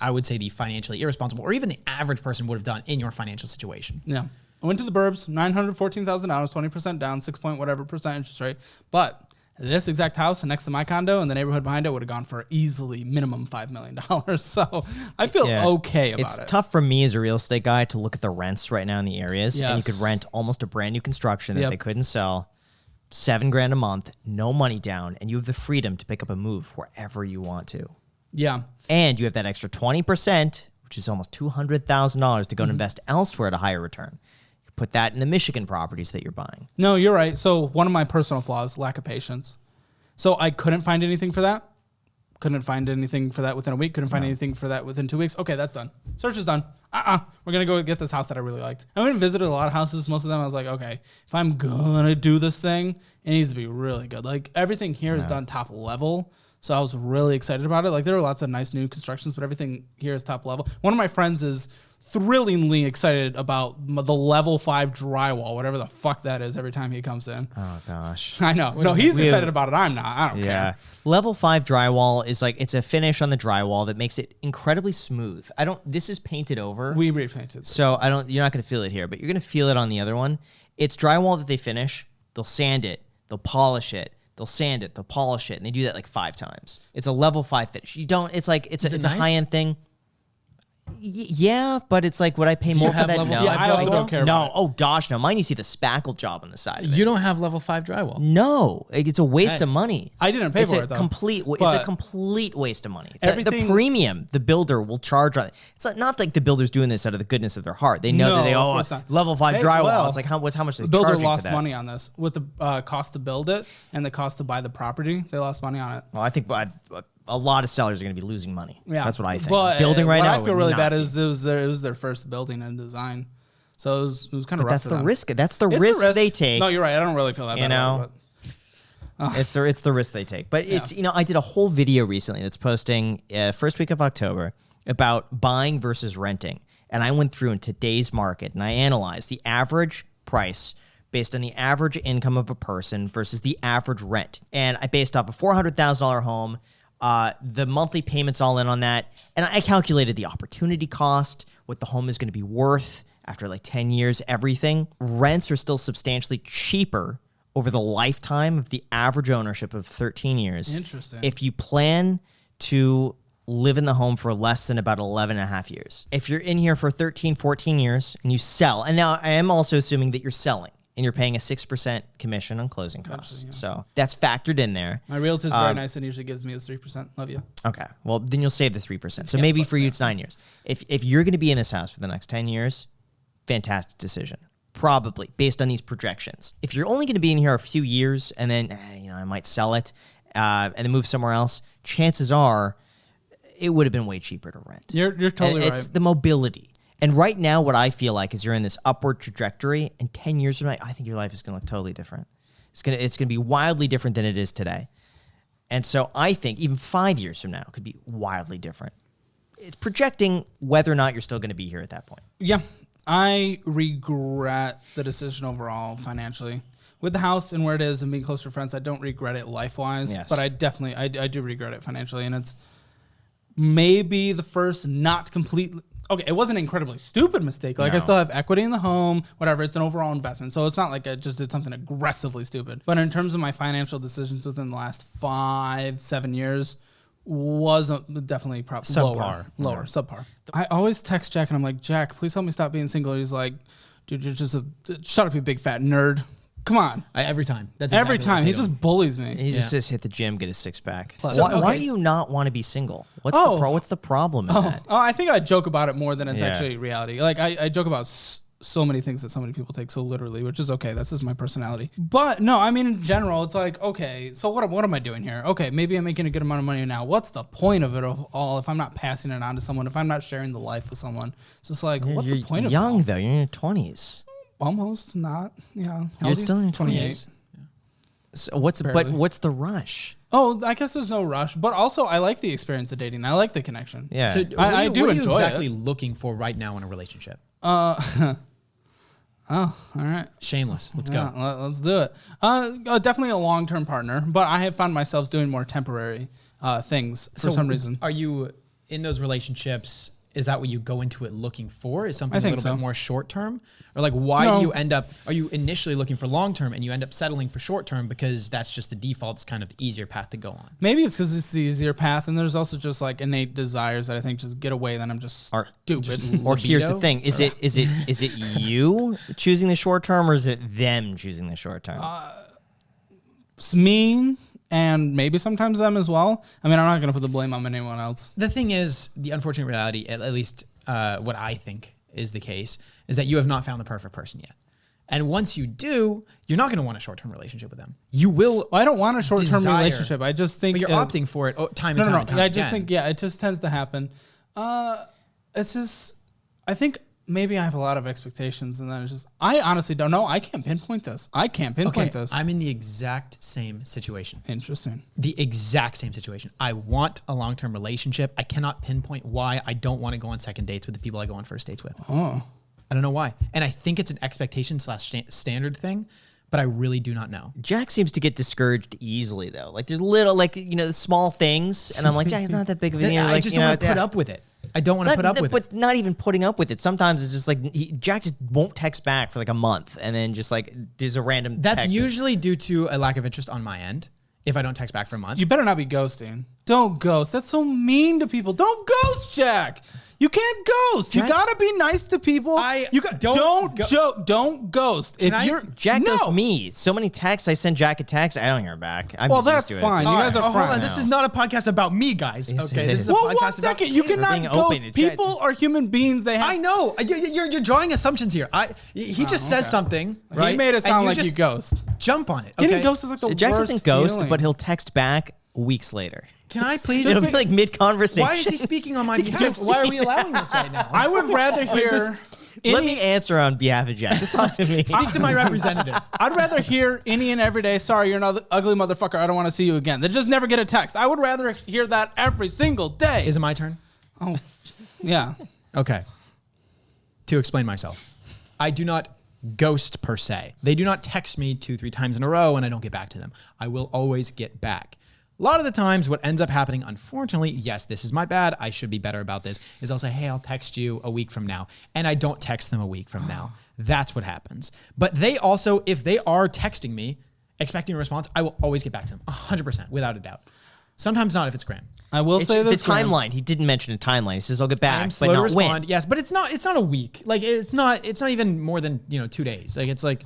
I would say the financially irresponsible or even the average person would have done in your financial situation. Yeah. I went to the burbs, $914,000, 20% down, 6% interest rate. But this exact house next to my condo in the neighborhood behind it would have gone for easily minimum $5 million. So I feel okay about it. It's tough for me as a real estate guy to look at the rents right now in the areas. Yes. And you could rent almost a brand new construction that they couldn't sell. $7,000 a month, no money down, and you have the freedom to pick up a move wherever you want to. Yeah. And you have that extra 20%, which is almost $200,000 to go and invest elsewhere to higher return. You put that in the Michigan properties that you're buying. No, you're right. So one of my personal flaws, lack of patience. So I couldn't find anything for that. Couldn't find anything for that within a week. Couldn't find anything for that within 2 weeks. Okay, that's done. Search is done. We're going to go get this house that I really liked. I went and visited a lot of houses. Most of them I was like, okay, if I'm going to do this thing, it needs to be really good. Like everything here is done top level. So I was really excited about it. Like there were lots of nice new constructions, but everything here is top level. One of my friends is thrillingly excited about the level 5 drywall, whatever the fuck that is, every time he comes in. Oh gosh. I know. No, he's excited about it. I'm not. I don't care. Level 5 drywall is like, it's a finish on the drywall that makes it incredibly smooth. This is painted over. We repainted this. So you're not going to feel it here, but you're going to feel it on the other one. It's drywall that they finish. They'll sand it. They'll polish it. They'll sand it, they'll polish it, and they do that like 5 times. It's a level 5 finish. You don't. It's like it's a high-end thing. Yeah, but it's like, would I pay more for that? No, I also don't care. No, oh gosh, no. Mine, you see the spackle job on the side of it. You don't have level 5 drywall. No, it's a waste of money. I didn't pay for it though. It's a complete waste of money. The premium the builder will charge on it. It's not like the builder's doing this out of the goodness of their heart. They know that level 5 drywall. It's like how much they the builder charging lost for that? money on this with the cost to build it and the cost to buy the property. They lost money on it. Well, I think a lot of sellers are going to be losing money. Yeah, that's what I think. But building right now, I feel really bad is it was their first building and design, so it was kind of rough. That's for the them. risk. That's the risk they take. No, you're right. I don't really feel that. You know, it's the risk they take. But it's I did a whole video recently that's posting first week of October about buying versus renting, and I went through in today's market and I analyzed the average price based on the average income of a person versus the average rent, and I based off a $400,000 home. The monthly payments all in on that. And I calculated the opportunity cost, what the home is going to be worth after like 10 years, everything. Rents are still substantially cheaper over the lifetime of the average ownership of 13 years. Interesting. If you plan to live in the home for less than about 11 and a half years. If you're in here for 13, 14 years and you sell, and now I am also assuming that you're selling, and you're paying a 6% commission on closing costs. Yeah. So that's factored in there. My realtor's very nice and usually gives me his 3%. Love you. Okay. Well, then you'll save the 3%. So maybe for you, it's 9 years. If you're going to be in this house for the next 10 years, fantastic decision. Probably, based on these projections. If you're only going to be in here a few years and then, I might sell it and then move somewhere else, chances are it would have been way cheaper to rent. You're totally right. It's the mobility. And right now, what I feel like is you're in this upward trajectory, and 10 years from now, I think your life is going to look totally different. It's going to be wildly different than it is today. And so I think even 5 years from now could be wildly different. It's projecting whether or not you're still going to be here at that point. Yeah, I regret the decision overall financially. With the house and where it is and being close to friends, I don't regret it life-wise. Yes. But I definitely, I do regret it financially. And it's maybe the first not completely... Okay, it wasn't an incredibly stupid mistake. Like, I still have equity in the home, whatever. It's an overall investment. So it's not like I just did something aggressively stupid. But in terms of my financial decisions within the last 5-7 years, was definitely probably lower, subpar. I always text Jack and I'm like, Jack, please help me stop being single. He's like, dude, you're just shut up, you big fat nerd. Come on. Every time. That's every exactly time. He just bullies me. He just says hit the gym, get a 6-pack. So, why do you not want to be single? What's the problem in that? Oh, I think I joke about it more than it's actually reality. Like I joke about so many things that so many people take so literally, which is okay. That's just my personality. But no, I mean, in general, it's like, okay, so what am I doing here? Okay, maybe I'm making a good amount of money now. What's the point of it all if I'm not passing it on to someone, if I'm not sharing the life with someone? It's just like, what's the point of it? You're young, though. You're in your 20s. Almost not. Yeah. You're still in your 28. So what's the rush? Oh, I guess there's no rush, but also I like the experience of dating. I like the connection. Yeah, so I do enjoy exactly it. looking for right now in a relationship? Oh, all right. Shameless. Let's go. Let's do it. Definitely a long-term partner, but I have found myself doing more temporary things for some reason. Are you in those relationships? Is that what you go into it looking for? Is something a little bit more short term? Or like why do you end up, are you initially looking for long term and you end up settling for short term because that's just the default, it's kind of the easier path to go on? Maybe it's because it's the easier path, and there's also just like innate desires that I think just get away, then I'm just stupid. Or here's the thing, is it you choosing the short term or is it them choosing the short term? It's me. And maybe sometimes them as well. I mean, I'm not going to put the blame on anyone else. The thing is, the unfortunate reality, at least what I think is the case, is that you have not found the perfect person yet. And once you do, you're not going to want a short-term relationship with them. You will. Well, I don't want a short-term desire- relationship. I just think But you're opting for it time and time and time I again. just think, it just tends to happen. It's just, I think maybe I have a lot of expectations, and then it's just, I honestly don't know. I can't pinpoint this. I'm in the exact same situation. Interesting. The exact same situation. I want a long-term relationship. I cannot pinpoint why I don't want to go on second dates with the people I go on first dates with. Oh. I don't know why. And I think it's an expectation / standard thing, but I really do not know. Jack seems to get discouraged easily though. Like there's little, like, the small things, and I'm like, Jack, it's not that big of a deal. I Like, just don't want to put up with it. I don't want to put up with it. But not even putting up with it. Sometimes it's just like Jack just won't text back for like a month, and then just like there's a random. That's text. usually due to a lack of interest on my end. If I don't text back for a month, You better not be ghosting. Don't ghost. That's so mean to people. Don't ghost, Jack. You can't ghost. Jack- You gotta be nice to people. Don't ghost. If you're Jack no. ghosts me. So many texts. I send Jack a text. I don't hear back. I'm Well, just used that's to it. fine. You guys are hold fine. on. This is not a podcast about me, guys. Yes, Okay, it this is. is a Well, podcast one second. You about cannot being open ghost. to Jack. People are human beings. They have. I know. You're drawing assumptions here. He just says okay. something, right? He made it And sound you like you just ghost. jump on it. Getting Okay? ghosted is like the Jack worst doesn't ghost, feeling. but he'll text back weeks later. Can I please? It'll be like mid-conversation. Why is he speaking on my behalf? Why are we allowing this right now? I would rather hear. Let me answer on behalf of Jack. Just talk to me. Speak to my representative. I'd rather hear any and every day, sorry, you're another ugly motherfucker, I don't want to see you again, than just never get a text. I would rather hear that every single day. Is it my turn? Oh, yeah. Okay. To explain myself, I do not ghost per se. They do not text me 2-3 times in a row and I don't get back to them. I will always get back. A lot of the times what ends up happening, unfortunately, yes, this is my bad, I should be better about this, is I'll say, hey, I'll text you a week from now. And I don't text them a week from now. That's what happens. But they also, if they are texting me, expecting a response, I will always get back to them 100%, without a doubt. Sometimes not if it's Graham. I will It's say this. the timeline. He didn't mention a timeline. He says I'll get I back, am but slow to not respond. when. Yes, but it's not a week. Like it's not even more than 2 days. Like it's like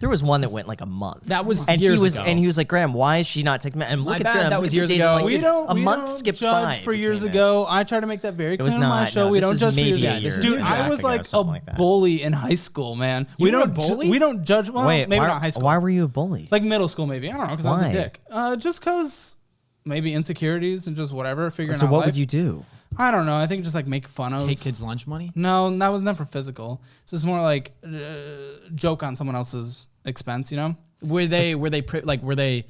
There was one that went like a month. That was and years he was ago. And he was like, Graham, why is she not texting me? And look My at bad, Graham. that look was at the years days. ago. I'm like, we dude, don't a we month don't skipped judge by for years between this. ago. I try to make that very clear was on my not, show. no, We this don't is judge for maybe years a ago. year Dude, and a I half was ago, like something a like that. bully in high school, man. You We were a don't bully? we don't judge. Well, Wait, maybe why, not high school. Why were you a bully? Like middle school, maybe. I don't know, because I was a Why? dick. Just because maybe insecurities and just whatever. Figuring So out what life. would you do? I don't know. I think just like make fun of. take kids' lunch money. No, that was never physical. It's just more like joke on someone else's expense. You know. Were they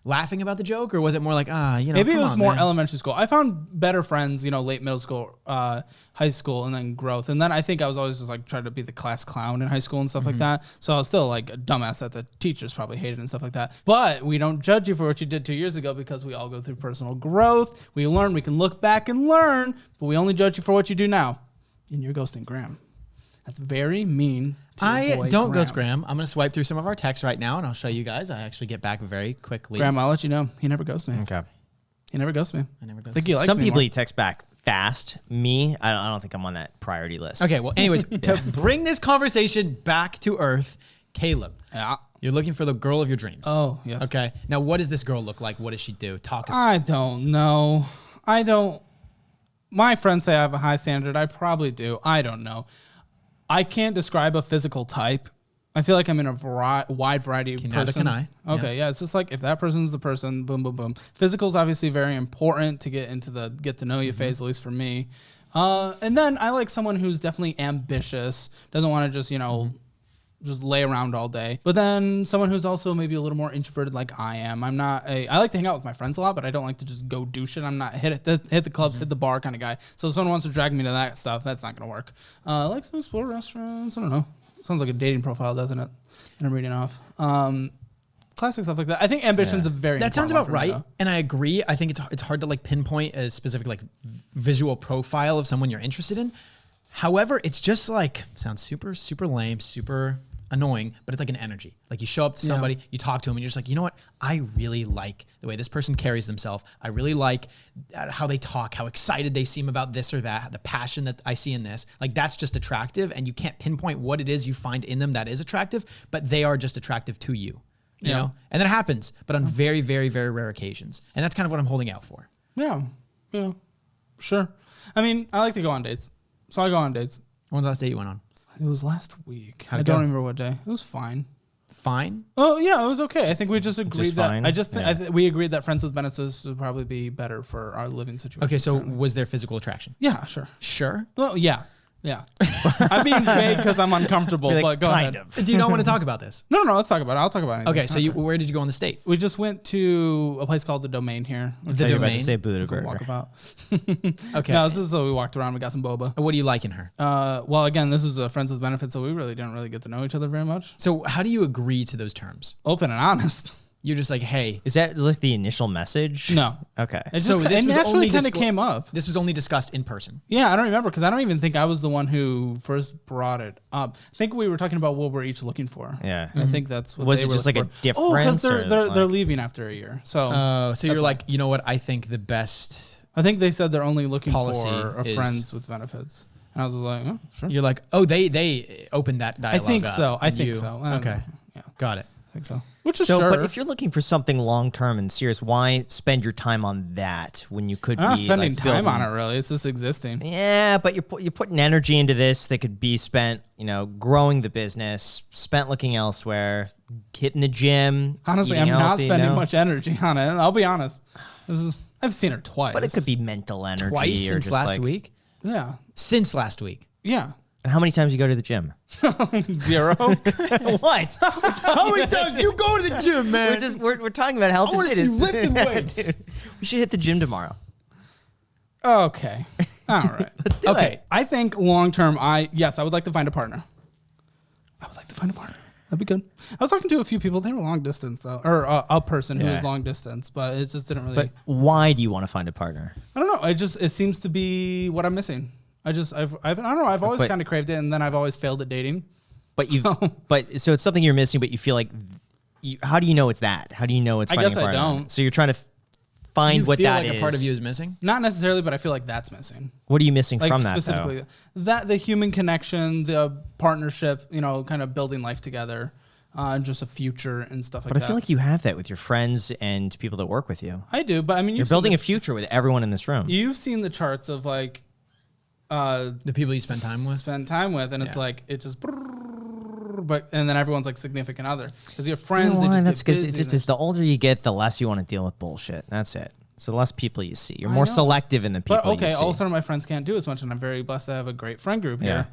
laughing about the joke, or was it more like Maybe it come was on, more man. elementary school. I found better friends, late middle school, high school, and then growth. And then I think I was always just like trying to be the class clown in high school and stuff like that. So I was still like a dumbass that the teachers probably hated and stuff like that. But we don't judge you for what you did 2 years ago because we all go through personal growth. We learn. We can look back and learn, but we only judge you for what you do now. And you're ghosting Graham. That's very mean. To your I boy don't ghost Graham. I'm going to swipe through some of our texts right now, and I'll show you guys. I actually get back very quickly. Graham, I'll let you know. He never ghosts me. Okay. He never ghosts me. I never ghost think he likes Some me people more. he text back fast. Me, I don't think I'm on that priority list. Okay, well, anyways, to bring this conversation back to earth, Caleb, Yeah. you're looking for the girl of your dreams. Oh, yes. Okay. Now, what does this girl look like? What does she do? Talk us. I don't know. My friends say I have a high standard. I probably do. I don't know. I can't describe a physical type. I feel like I'm in a wide variety of Neither person. can I. Okay, yeah. It's just like if that person's the person, boom, boom, boom. Physical is obviously very important to get into the get to know you phase, at least for me. And then I like someone who's definitely ambitious, doesn't want to just, just lay around all day. But then someone who's also maybe a little more introverted like I am. I like to hang out with my friends a lot, but I don't like to just go do shit. I'm not hit the clubs, hit the bar kind of guy. So if someone wants to drag me to that stuff, that's not going to work. I like to explore restaurants. I don't know. Sounds like a dating profile, doesn't it? And I'm reading off. Classic stuff like that. I think ambition's a very That sounds important about one for me, right, though. and I agree. I think it's hard to pinpoint a specific visual profile of someone you're interested in. However, it's just sounds super super lame, super annoying, but it's like an energy. Like you show up to somebody, you talk to them, and you're just like, you know what? I really like the way this person carries themselves. I really like how they talk, how excited they seem about this or that, the passion that I see in this. Like that's just attractive, and you can't pinpoint what it is you find in them that is attractive, but they are just attractive to you. You know? And that happens, but on very, very, very rare occasions. And that's kind of what I'm holding out for. Yeah. Sure. I mean, I like to go on dates. So I go on dates. When's the last date you went on? It was last week. How'd I it don't go? remember what day. It was fine. Fine. Oh yeah, it was okay. I think we just agreed Just that fine? we agreed that friends with benefits would probably be better for our living situation. Okay, so currently. was there physical attraction? Yeah, sure. Sure. Well, yeah. I'm being vague because I'm uncomfortable, Like, but go kind ahead. of. Do you not want to talk about this? No, let's talk about it. I'll talk about it. Okay, so where did you go on the state? We just went to a place called the Domain here. The I was about Domain? to say Buddha Go burger. walk about. Okay. No, this is so we walked around. We got some boba. What do you like in her? Well, again, this is friends with benefits, so we really didn't really get to know each other very much. So how do you agree to those terms? Open and honest. You're just like, hey, Is that like the initial message? No. Okay. It So just this it was naturally only kind of disclo- came up. this was only discussed in person. Yeah, I don't remember because I don't even think I was the one who first brought it up. I think we were talking about what we're each looking for. Yeah. And I think that's what Was they it were just like looking a for. Oh, because difference, they're or they're like- leaving after a year. So So you're that's like, you know what? I think the best. I think they said they're only looking Policy for is- friends with benefits. And I was like, oh, sure. You're like, oh, they opened that I dialogue. think up, so. I and think you- so. I don't Okay, know. Yeah, got it. I think so. Which is So, sure. but if you're looking for something long term and serious, why spend your time on that when you could I'm not be spending like, time on building- it really. It's just existing. Yeah, but you're putting energy into this that could be spent, growing the business, spent looking elsewhere, hitting the gym. Honestly, eating I'm not healthy, spending much energy on it. I'll be honest. I've seen her twice. But it could be mental energy. Twice or since just last like, week. Yeah. Since last week. Yeah. And how many times you go to the gym? 0. What? How many times you go to the gym, man? We're talking about health. I wanna and see you fitness. lifting weights. Dude, we should hit the gym tomorrow. Okay. All right. Do Okay. it. I think long term, I would like to find a partner. That'd be good. I was talking to a few people. They were long distance though, or a person who was Yeah. long distance, but it just didn't really. But why do you want to find a partner? I don't know. It seems to be what I'm missing. I don't know. I've always But- kind of craved it, and then I've always failed at dating. But so it's something you're missing, but you feel like, how do you know it's that? How do you know it's I finding guess a I partner? don't. So you're trying to find you what feel that like is. a part of you is missing. Not necessarily, but I feel like that's missing. What are you missing Like from that, specifically, though? that the human connection, the partnership, kind of building life together, and just a future and stuff like But that. I feel like you have that with your friends and people that work with you. I do, but I mean, You're building a future with everyone in this room. You've seen the charts of like The people you spend time with. spend time with, and it's Yeah. like it just. But and then everyone's like significant other because you have You friends. know They why? just That's get because busy it just and is the older you get, the less you want to deal with bullshit. That's it. So the less people you see. You're I more know. selective in the people But okay, you see. all of a sudden my friends can't do as much, and I'm very blessed to have a great friend group here.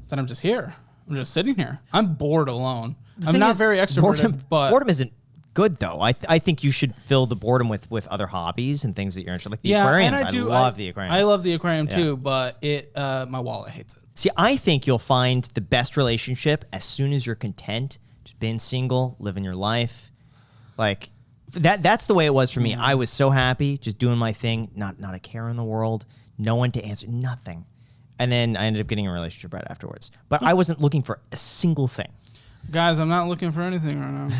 Then I'm just here. I'm just sitting here. I'm bored alone. I'm thing not is, very extroverted, but boredom isn't good though. I think you should fill the boredom with other hobbies and things that you're interested in. Like the aquariums. and I love the aquariums. I love the aquarium Yeah. too, but my wallet hates it. See, I think you'll find the best relationship as soon as you're content, just being single, living your life. Like that's the way it was for me. I was so happy, just doing my thing, not a care in the world, no one to answer, nothing. And then I ended up getting a relationship right afterwards. But I wasn't looking for a single thing. Guys, I'm not looking for anything right now.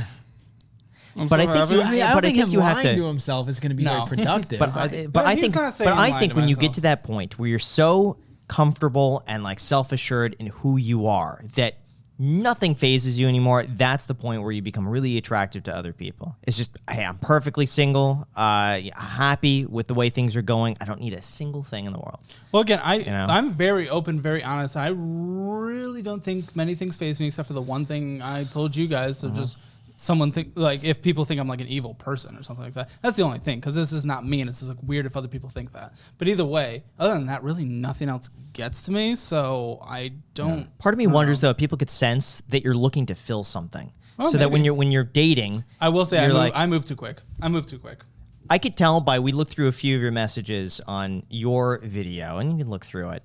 I'm But so I think happy. you- I mean, Yeah, I don't but I think think him you have lying to- to himself is going to be No. very productive. But I he's not saying lying to when you get myself. to that point where you're so comfortable and like self-assured in who you are that nothing phases you anymore, that's the point where you become really attractive to other people. It's just, hey, I'm perfectly single, happy with the way things are going. I don't need a single thing in the world. Well, again, know? I'm very open, very honest. I really don't think many things faze me except for the one thing I told you guys of just someone think like if people think I'm like an evil person or something like that. That's the only thing because this is not me and it's just like weird if other people think that. But either way, other than that, really nothing else gets to me. So I don't. Part of me wonders though, if people could sense that you're looking to fill something, Oh, so that when maybe. you're dating, I will say you're like, I move too quick. I move too quick. I could tell we looked through a few of your messages on your video, and you can look through it.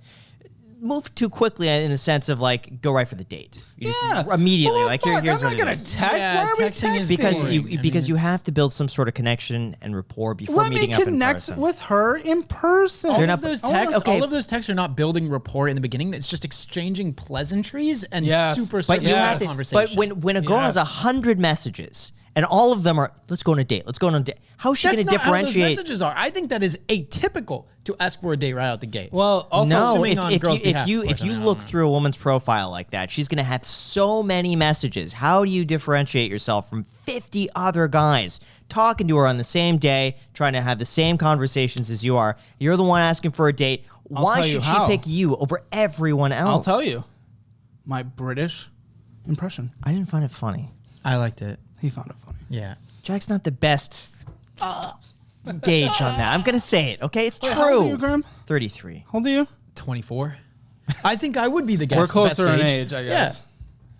Move too quickly in the sense of like go right for the date. You just immediately Well, like fuck, here's I'm what not it gonna is. text. Yeah, Why are we texting is texting? Because you it's- have to build some sort of connection and rapport before Let me meeting up in connect person. with her in person. all They're of not- those I wanna- texts, okay. all of those texts are not building rapport in the beginning. It's just exchanging pleasantries and Yes, super but surface you level have to- conversation. But when a girl has Yes. 100 messages and all of them are let's go on a date, let's go on a date. How is she that's going to not how those differentiate? messages are. I think that is atypical to ask for a date right out the gate. Well, also No, assuming on girls' if behalf, you of course, if you I mean, I look don't know. through a woman's profile like that, she's going to have so many messages. How do you differentiate yourself from 50 other guys talking to her on the same day, trying to have the same conversations as you are? You're the one asking for a date. Why tell you should she how. pick you over everyone else? I'll tell you. my British impression. I didn't find it funny. I liked it. He found it funny. Yeah. Jack's not the best gauge on that. I'm gonna say it. Okay, it's Wait, true. how old are you, Graham? 33. How old are you? 24. I think I would be the guest. We're closer best in age, I guess.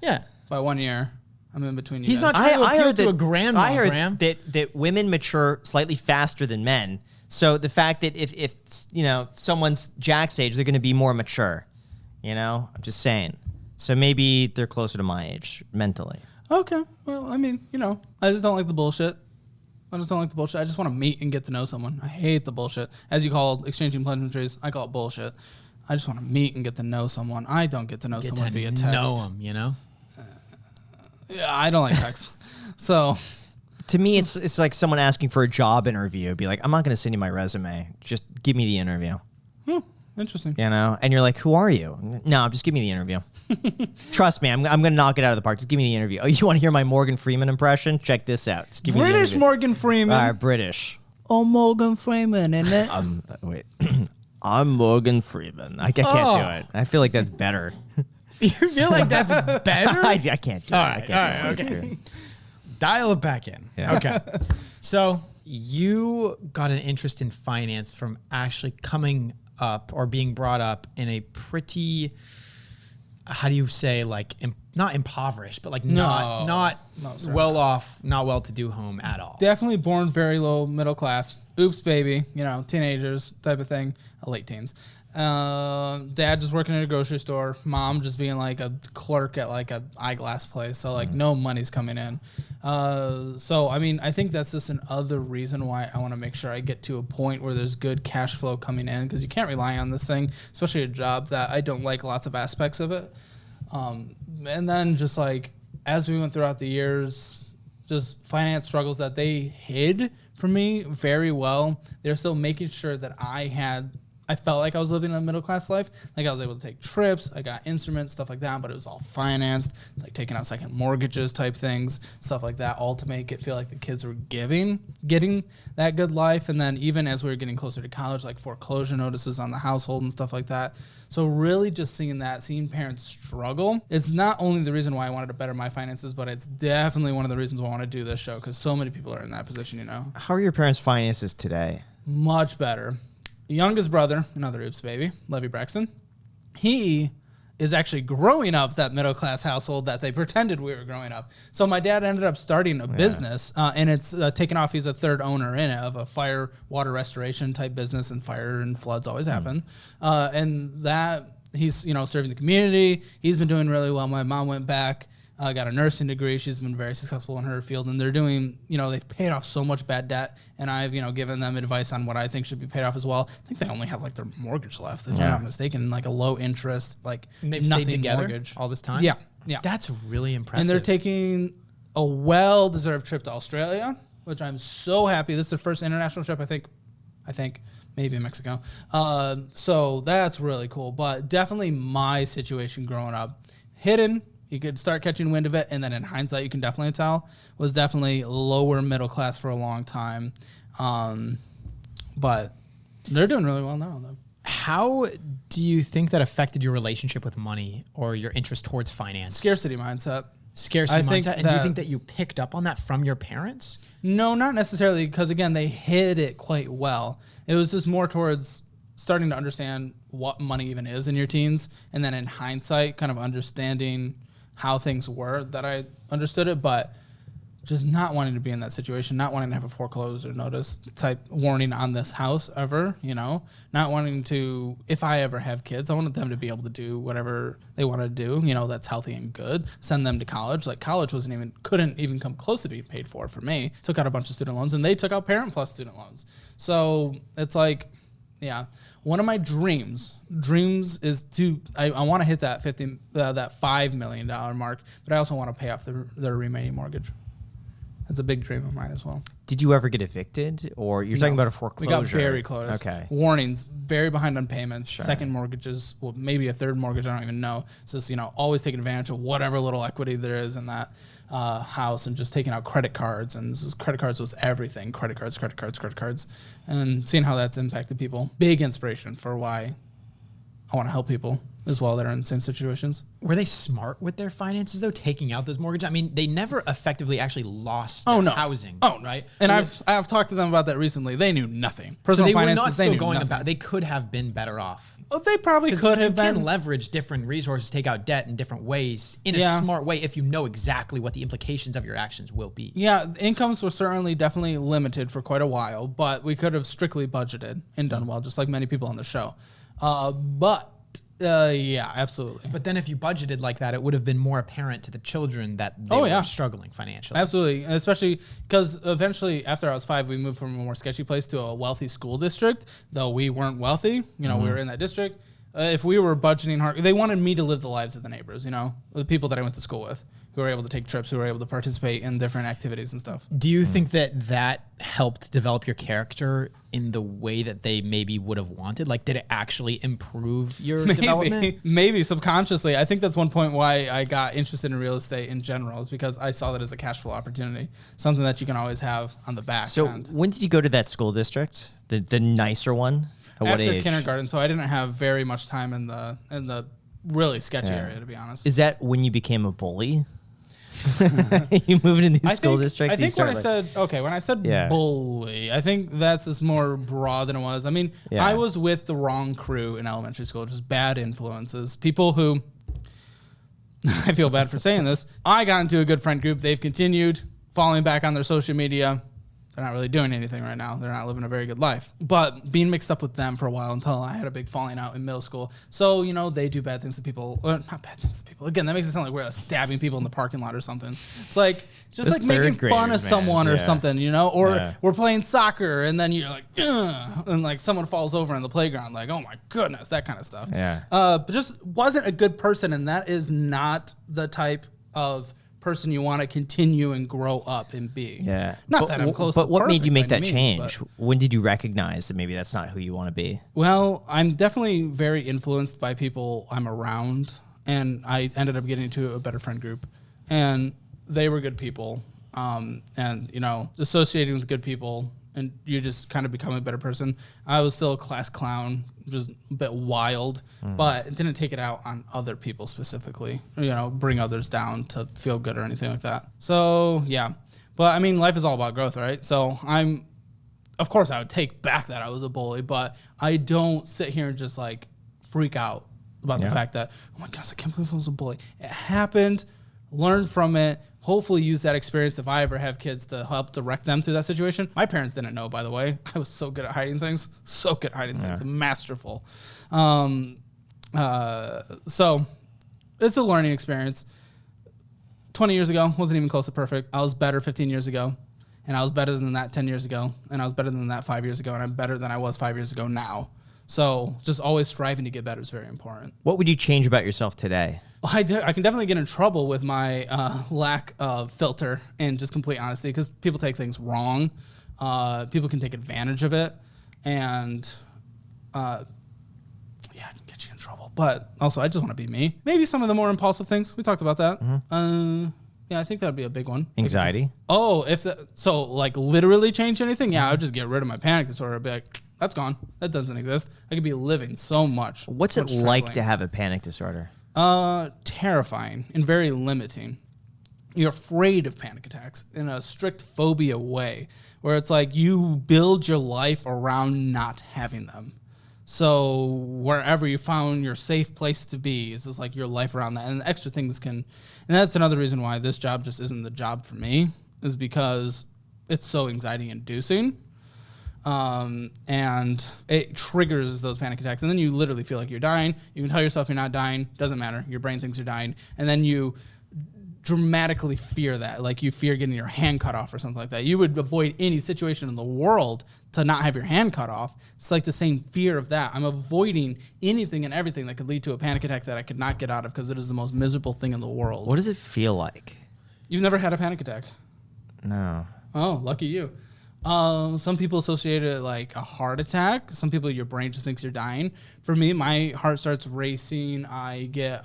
Yeah. By 1 year. I'm in between you He's guys. not trying to appeal to a grandma, I heard Graham. that women mature slightly faster than men. So the fact that if someone's Jack's age, they're going to be more mature. I'm just saying. So maybe they're closer to my age mentally. Okay. Well, I mean, I just don't like the bullshit. I just want to meet and get to know someone. I hate the bullshit. As you call exchanging pleasantries, I call it bullshit. I just want to meet and get to know someone. I don't get to know someone via text. Know them, Yeah, I don't like text. So to me, it's like someone asking for a job interview. It'd be like, I'm not going to send you my resume. Just give me the interview. Interesting. And you're like, who are you? No, just give me the interview. Trust me, I'm going to knock it out of the park. Just give me the interview. Oh, you want to hear my Morgan Freeman impression? Check this out. Just give me the British interview. Morgan Freeman. British. Oh, Morgan Freeman, isn't it? Wait. I'm Morgan Freeman. I can't do it. I feel like that's better. You feel like that's better? I can't do it. I can't do it. Okay. Dial it back in. Yeah. Okay. So you got an interest in finance from actually coming up or being brought up in a pretty, how do you say, like not impoverished, but like not well off, not well-to-do home at all. Definitely born very low middle class. Oops, baby. Teenagers type of thing. Late teens. Dad just working at a grocery store. Mom just being like a clerk at like a eyeglass place. So like no money's coming in. So I mean, I think that's just another reason why I want to make sure I get to a point where there's good cash flow coming in, because you can't rely on this thing, especially a job that I don't like lots of aspects of it. And then just like as we went throughout the years, just finance struggles that they hid from me very well. They're still making sure that I felt like I was living a middle class life. Like I was able to take trips, I got instruments, stuff like that, but it was all financed, like taking out second mortgages type things, stuff like that, all to make it feel like the kids were getting that good life. And then even as we were getting closer to college, like foreclosure notices on the household and stuff like that. So really just seeing parents struggle is not only the reason why I wanted to better my finances, but it's definitely one of the reasons why I want to do this show, because so many people are in that position, How are your parents' finances today? Much better. Youngest brother, another oops baby, Levy Braxton, he is actually growing up that middle class household that they pretended we were growing up. So my dad ended up starting a business, and it's taken off. He's a third owner in it of a fire water restoration type business, and fire and floods always happen. And that he's serving the community. He's been doing really well. My mom went back. Got a nursing degree. She's been very successful in her field, and they're doing, they've paid off so much bad debt, and I've, given them advice on what I think should be paid off as well. I think they only have like their mortgage left, if I'm not mistaken, like a low interest, like and they've nothing stayed together mortgage all this time. Yeah. That's really impressive. And they're taking a well-deserved trip to Australia, which I'm so happy. This is their first international trip, I think. Maybe in Mexico. So that's really cool. But definitely my situation growing up, hidden. You could start catching wind of it, and then in hindsight, you can definitely tell, was definitely lower middle class for a long time. But they're doing really well now, though. How do you think that affected your relationship with money or your interest towards finance? Scarcity mindset. Scarcity think mindset. And do you think that you picked up on that from your parents? No, not necessarily, because, again, they hid it quite well. It was just more towards starting to understand what money even is in your teens, and then in hindsight, kind of understanding how things were that I understood it, but just not wanting to be in that situation, not wanting to have a foreclosure notice type warning on this house ever, not wanting to, if I ever have kids, I wanted them to be able to do whatever they want to do, that's healthy and good, send them to college. Like college couldn't even come close to being paid for me. Took out a bunch of student loans, and they took out Parent Plus student loans. So it's like, yeah. One of my dreams is I want to hit that that $5 million mark, but I also want to pay off the remaining mortgage. That's a big dream of mine as well. Did you ever get evicted, or you're talking about a foreclosure? We got very close. Okay. Warnings, very behind on payments, Sure. Second mortgages, well, maybe a third mortgage, I don't even know. So it's, always taking advantage of whatever little equity there is in that house, and just taking out credit cards. And credit cards was everything. Credit cards. And seeing how that's impacted people. Big inspiration for why I want to help people as well that are in the same situations. Were they smart with their finances though, taking out those mortgages? I mean, they never effectively actually lost Oh their no, housing. Oh right. And I've talked to them about that recently. They knew nothing. So Personal they were finances, not still knew going nothing. about. They could have been better off. Oh, they probably could have You can been. leverage different resources, take out debt in different ways in a Yeah. smart way if you know exactly what the implications of your actions will be. Yeah, incomes were certainly definitely limited for quite a while, but we could have strictly budgeted and done well, just like many people on the show. Yeah, absolutely. But then if you budgeted like that, it would have been more apparent to the children that they were struggling financially. Absolutely, and especially because eventually, after I was 5, we moved from a more sketchy place to a wealthy school district. Though we weren't wealthy, we were in that district. If we were budgeting hard, they wanted me to live the lives of the neighbors. The people that I went to school with, who were able to take trips, who were able to participate in different activities and stuff. Do you think that helped develop your character in the way that they maybe would have wanted? Like, did it actually improve your development? Maybe subconsciously. I think that's one point why I got interested in real estate in general, is because I saw that as a cash flow opportunity, something that you can always have on the back end. When did you go to that school district, the nicer one? At what After age? kindergarten, so I didn't have very much time in the really sketchy area, to be honest. Is that when you became a bully? You moved into the school district? I think when I said bully, I think that's just more broad than it was. I mean, I was with the wrong crew in elementary school, just bad influences. People who, I feel bad for saying this, I got into a good friend group. They've continued falling back on their social media. They're not really doing anything right now. They're not living a very good life. But being mixed up with them for a while until I had a big falling out in middle school. So, they do bad things to people. Not bad things to people. Again, that makes it sound like we're stabbing people in the parking lot or something. It's like, just like making fun of someone or something, Or we're playing soccer and then you're like, ugh, and like someone falls over in the playground, like, oh my goodness, that kind of stuff. Yeah. But just wasn't a good person. And that is not the type of person you want to continue and grow up and be. Yeah. Not that I'm close to But what made you make that means, change? When did you recognize that maybe that's not who you want to be? Well, I'm definitely very influenced by people I'm around, and I ended up getting into a better friend group, and they were good people. And, associating with good people, and you just kind of become a better person. I was still a class clown, just a bit wild, but it didn't take it out on other people specifically, bring others down to feel good or anything like that. So, yeah. But, I mean, life is all about growth, right? So, of course, I would take back that I was a bully, but I don't sit here and just, freak out about the fact that, oh, my gosh, I can't believe I was a bully. It happened, learn from it, hopefully use that experience if I ever have kids to help direct them through that situation. My parents didn't know, by the way. I was so good at hiding things. Masterful. So it's a learning experience. 20 years ago, wasn't even close to perfect. I was better 15 years ago, and I was better than that 10 years ago, and I was better than that 5 years ago, and I'm better than I was 5 years ago now. So just always striving to get better is very important. What would you change about yourself today? I can definitely get in trouble with my lack of filter and just complete honesty, because people take things wrong. People can take advantage of it. And I can get you in trouble. But also, I just want to be me. Maybe some of the more impulsive things. We talked about that. Yeah, I think that would be a big one. Anxiety? Literally change anything? Yeah, I would just get rid of my panic disorder. I'd be like, that's gone. That doesn't exist. I could be living so much. What's it like to have a panic disorder? Terrifying and very limiting. You're afraid of panic attacks in a strict phobia way, where it's like you build your life around not having them. So wherever you found your safe place to be is just like your life around that. And extra things and that's another reason why this job just isn't the job for me, is because it's so anxiety inducing. And it triggers those panic attacks. And then you literally feel like you're dying. You can tell yourself you're not dying. Doesn't matter. Your brain thinks you're dying. And then you dramatically fear that. Like you fear getting your hand cut off or something like that. You would avoid any situation in the world to not have your hand cut off. It's like the same fear of that. I'm avoiding anything and everything that could lead to a panic attack that I could not get out of, because it is the most miserable thing in the world. What does it feel like? You've never had a panic attack? No. Oh, lucky you. Some people associate it like a heart attack. Some people, your brain just thinks you're dying. For me, my heart starts racing. I get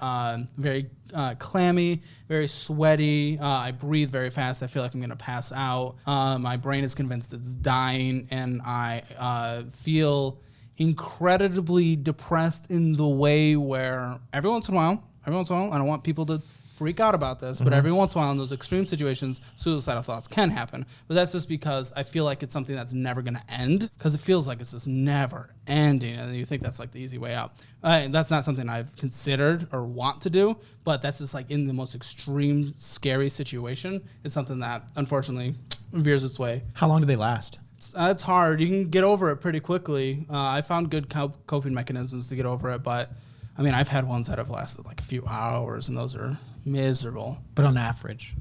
very clammy, very sweaty. I breathe very fast. I feel like I'm going to pass out. My brain is convinced it's dying, and I feel incredibly depressed in the way where every once in a while, I don't want people to freak out about this, but every once in a while in those extreme situations, suicidal thoughts can happen. But that's just because I feel like it's something that's never going to end, because it feels like it's just never ending. And you think that's like the easy way out. That's not something I've considered or want to do, but that's just like in the most extreme, scary situation. It's something that unfortunately veers its way. How long do they last? It's hard. You can get over it pretty quickly. I found good coping mechanisms to get over it, but I mean, I've had ones that have lasted like a few hours, and those are miserable. But on average,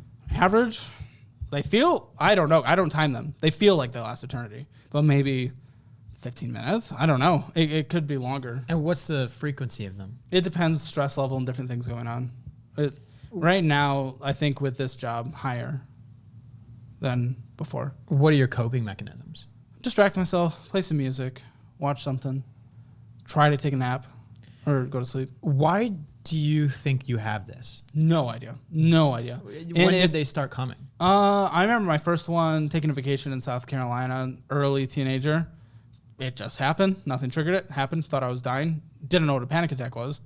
they feel, I don't know, I don't time them. They feel like they last eternity, but maybe 15 minutes. I don't know. It could be longer. And what's the frequency of them? It depends, stress level and different things going on. Right now, I think with this job, higher than before. What are your coping mechanisms? Distract myself, play some music, watch something, try to take a nap or go to sleep. Why do you think you have this? No idea. When did they start coming? I remember my first one taking a vacation in South Carolina, early teenager. It just happened. Nothing triggered it. Happened. Thought I was dying. Didn't know what a panic attack was.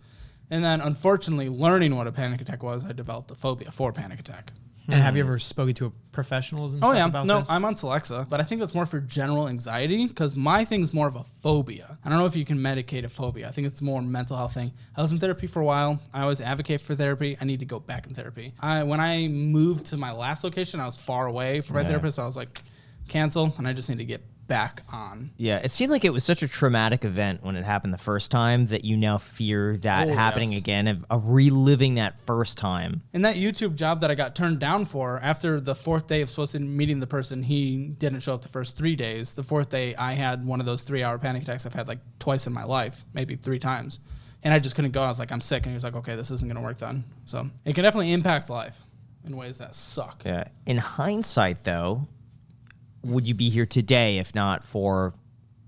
And then, unfortunately, learning what a panic attack was, I developed a phobia for a panic attack. And have you ever spoken to professionals and stuff about this? I'm on Celexa, but I think that's more for general anxiety, because my thing's more of a phobia. I don't know if you can medicate a phobia. I think it's more a mental health thing. I was in therapy for a while. I always advocate for therapy. I need to go back in therapy. When I moved to my last location, I was far away from my therapist, so I was like, cancel, and I just need to get back on. Yeah, it seemed like it was such a traumatic event when it happened the first time that you now fear that happening again, of reliving that first time. And that YouTube job that I got turned down for, after the 4th day of supposed to meeting the person, he didn't show up the first 3 days. The 4th day, I had one of those 3-hour panic attacks I've had like twice in my life, maybe 3 times. And I just couldn't go. I was like, I'm sick. And he was like, okay, this isn't going to work then. So it can definitely impact life in ways that suck. Yeah. In hindsight, though, would you be here today if not for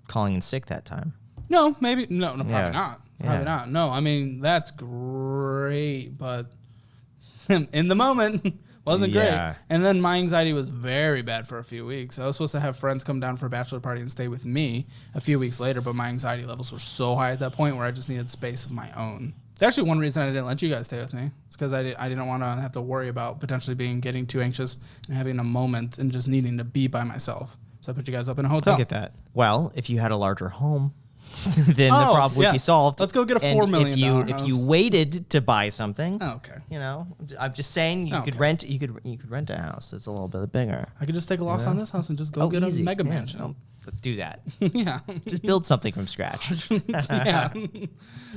calling in sick that time? No, maybe. No, probably not. Probably Yeah. not. No, I mean, that's great, but in the moment, wasn't Yeah. great. And then my anxiety was very bad for a few weeks. I was supposed to have friends come down for a bachelor party and stay with me a few weeks later, but my anxiety levels were so high at that point where I just needed space of my own. It's actually one reason I didn't let you guys stay with me. It's because I didn't want to have to worry about potentially getting too anxious and having a moment and just needing to be by myself. So I put you guys up in a hotel. I get that. Well, if you had a larger home, then the problem would be solved. Let's go get a $4 million if house. you waited to buy something, Okay. you know, I'm just saying you could rent. You could rent a house that's a little bit bigger. I could just take a loss on this house and just go get easy. a mega Yeah, mansion. don't do that. Yeah. Just build something from scratch. Yeah.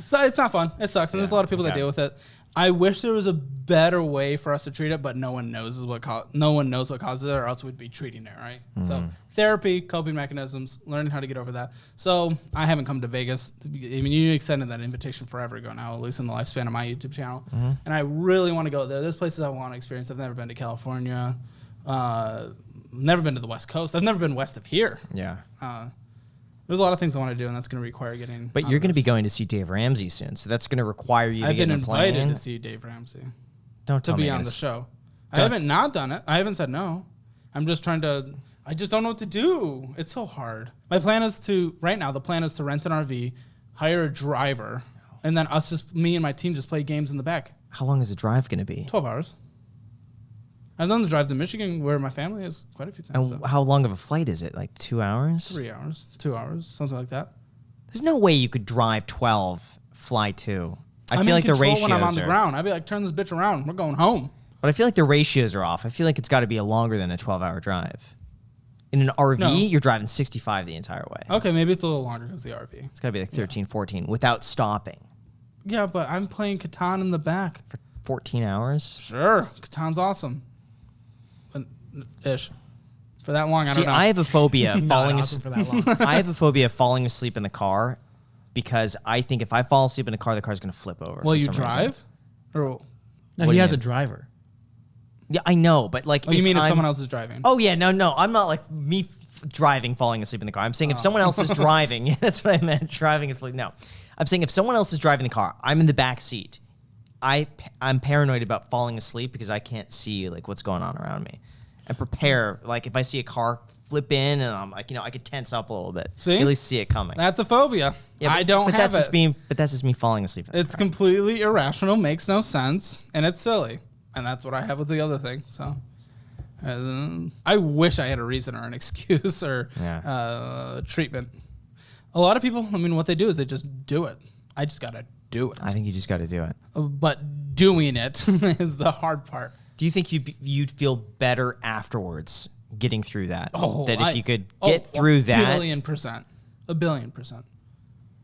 So it's not fun. It sucks. And there's a lot of people that deal with it. I wish there was a better way for us to treat it, but no one knows what causes it, or else we'd be treating it, right? So therapy, coping mechanisms, learning how to get over that. So I haven't come to Vegas. I mean, you extended that invitation forever ago now, at least in the lifespan of my YouTube channel. And I really want to go there. There's places I want to experience. I've never been to California. Never been to the West Coast. I've never been west of here. Yeah. There's a lot of things I want to do, and that's going to require getting. But you're going to be going to see Dave Ramsey soon, so that's going to require you to I've get been in a plane. invited to see Dave Ramsey Don't to tell me be on the show. I haven't not done it. I haven't said no. I'm just trying to. I just don't know what to do. It's so hard. My plan is to right now. The plan is to rent an RV, hire a driver, and then me and my team just play games in the back. How long is the drive going to be? 12 hours. I've done the drive to Michigan, where my family is, quite a few times. And how long of a flight is it? Like 2 hours? 3 hours, 2 hours, something like that. There's no way you could drive 12, fly 2. I I'm feel in like the control ratios when I'm on the are. ground. I'd be like, turn this bitch around. We're going home. But I feel like the ratios are off. I feel like it's got to be a longer than a 12-hour drive. In an RV, No. you're driving 65 the entire way. Okay, maybe it's a little longer because the RV. It's got to be like 13, 14 without stopping. Yeah, but I'm playing Catan in the back. For 14 hours? Sure, Catan's awesome. Ish. For that long, I See, don't know. I have a phobia of Not falling awesome for asleep. that long. I have a phobia of falling asleep in the car because I think if I fall asleep in the car's going to flip over. Well, for you some reason. drive? Or No, What do he you has mean? a driver. Yeah, I know, but like. oh, you mean if I'm- someone else is driving? Oh yeah, no, I'm not like me driving, falling asleep in the car. I'm saying if someone else is driving, that's what I meant. Driving and no, I'm saying if someone else is driving the car, I'm in the back seat. I'm paranoid about falling asleep because I can't see like what's going on around me, and prepare like if I see a car flip in, and I'm like, I could tense up a little bit. See? At least see it coming. That's a phobia. Yeah, I don't have that's it. But that's just me falling asleep. It's completely irrational, makes no sense, and it's silly. And that's what I have with the other thing. So I wish I had a reason or an excuse or treatment. A lot of people, what they do is they just do it. I just got to do it. I think you just got to do it. But doing it is the hard part. Do you think you'd feel better afterwards getting through that? Oh, that if you could get through that? A billion percent.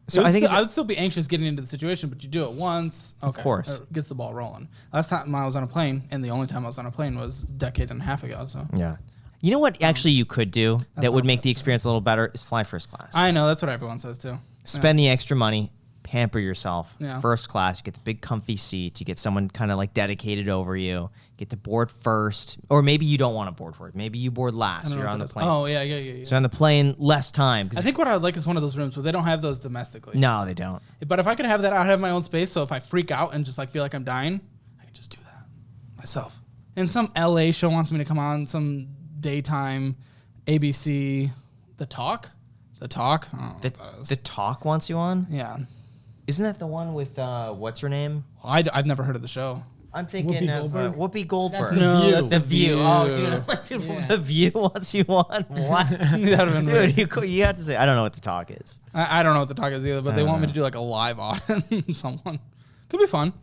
So I think I would still be anxious getting into the situation, but you do it once. Okay, of course. It gets the ball rolling. Last time I was on a plane, and the only time I was on a plane was a decade and a half ago. So yeah. You know what actually you could do that would make the experience a little better is fly first class. I know, that's what everyone says too. Spend the extra money, pamper yourself. Yeah. First class, you get the big comfy seat, you get someone kind of like dedicated over you, get to board first, or maybe you don't want to board first. Maybe you board last. You're on the plane. Oh, yeah. So on the plane, less time. I think what I would like is one of those rooms, but they don't have those domestically. No, they don't. But if I could have that, I'd have my own space. So if I freak out and just like feel like I'm dying, I could just do that myself. And some LA show wants me to come on, some daytime ABC, The Talk. I don't know what that is. The Talk wants you on? Yeah. Isn't that the one with, what's her name? I've never heard of the show. I'm thinking of Whoopi Goldberg. That's The View. View. Oh, dude, Yeah. The View wants you on? What? Dude, you have to say, I don't know what The Talk is. I don't know what The Talk is either, but they want me to do like a live on someone. Could be fun.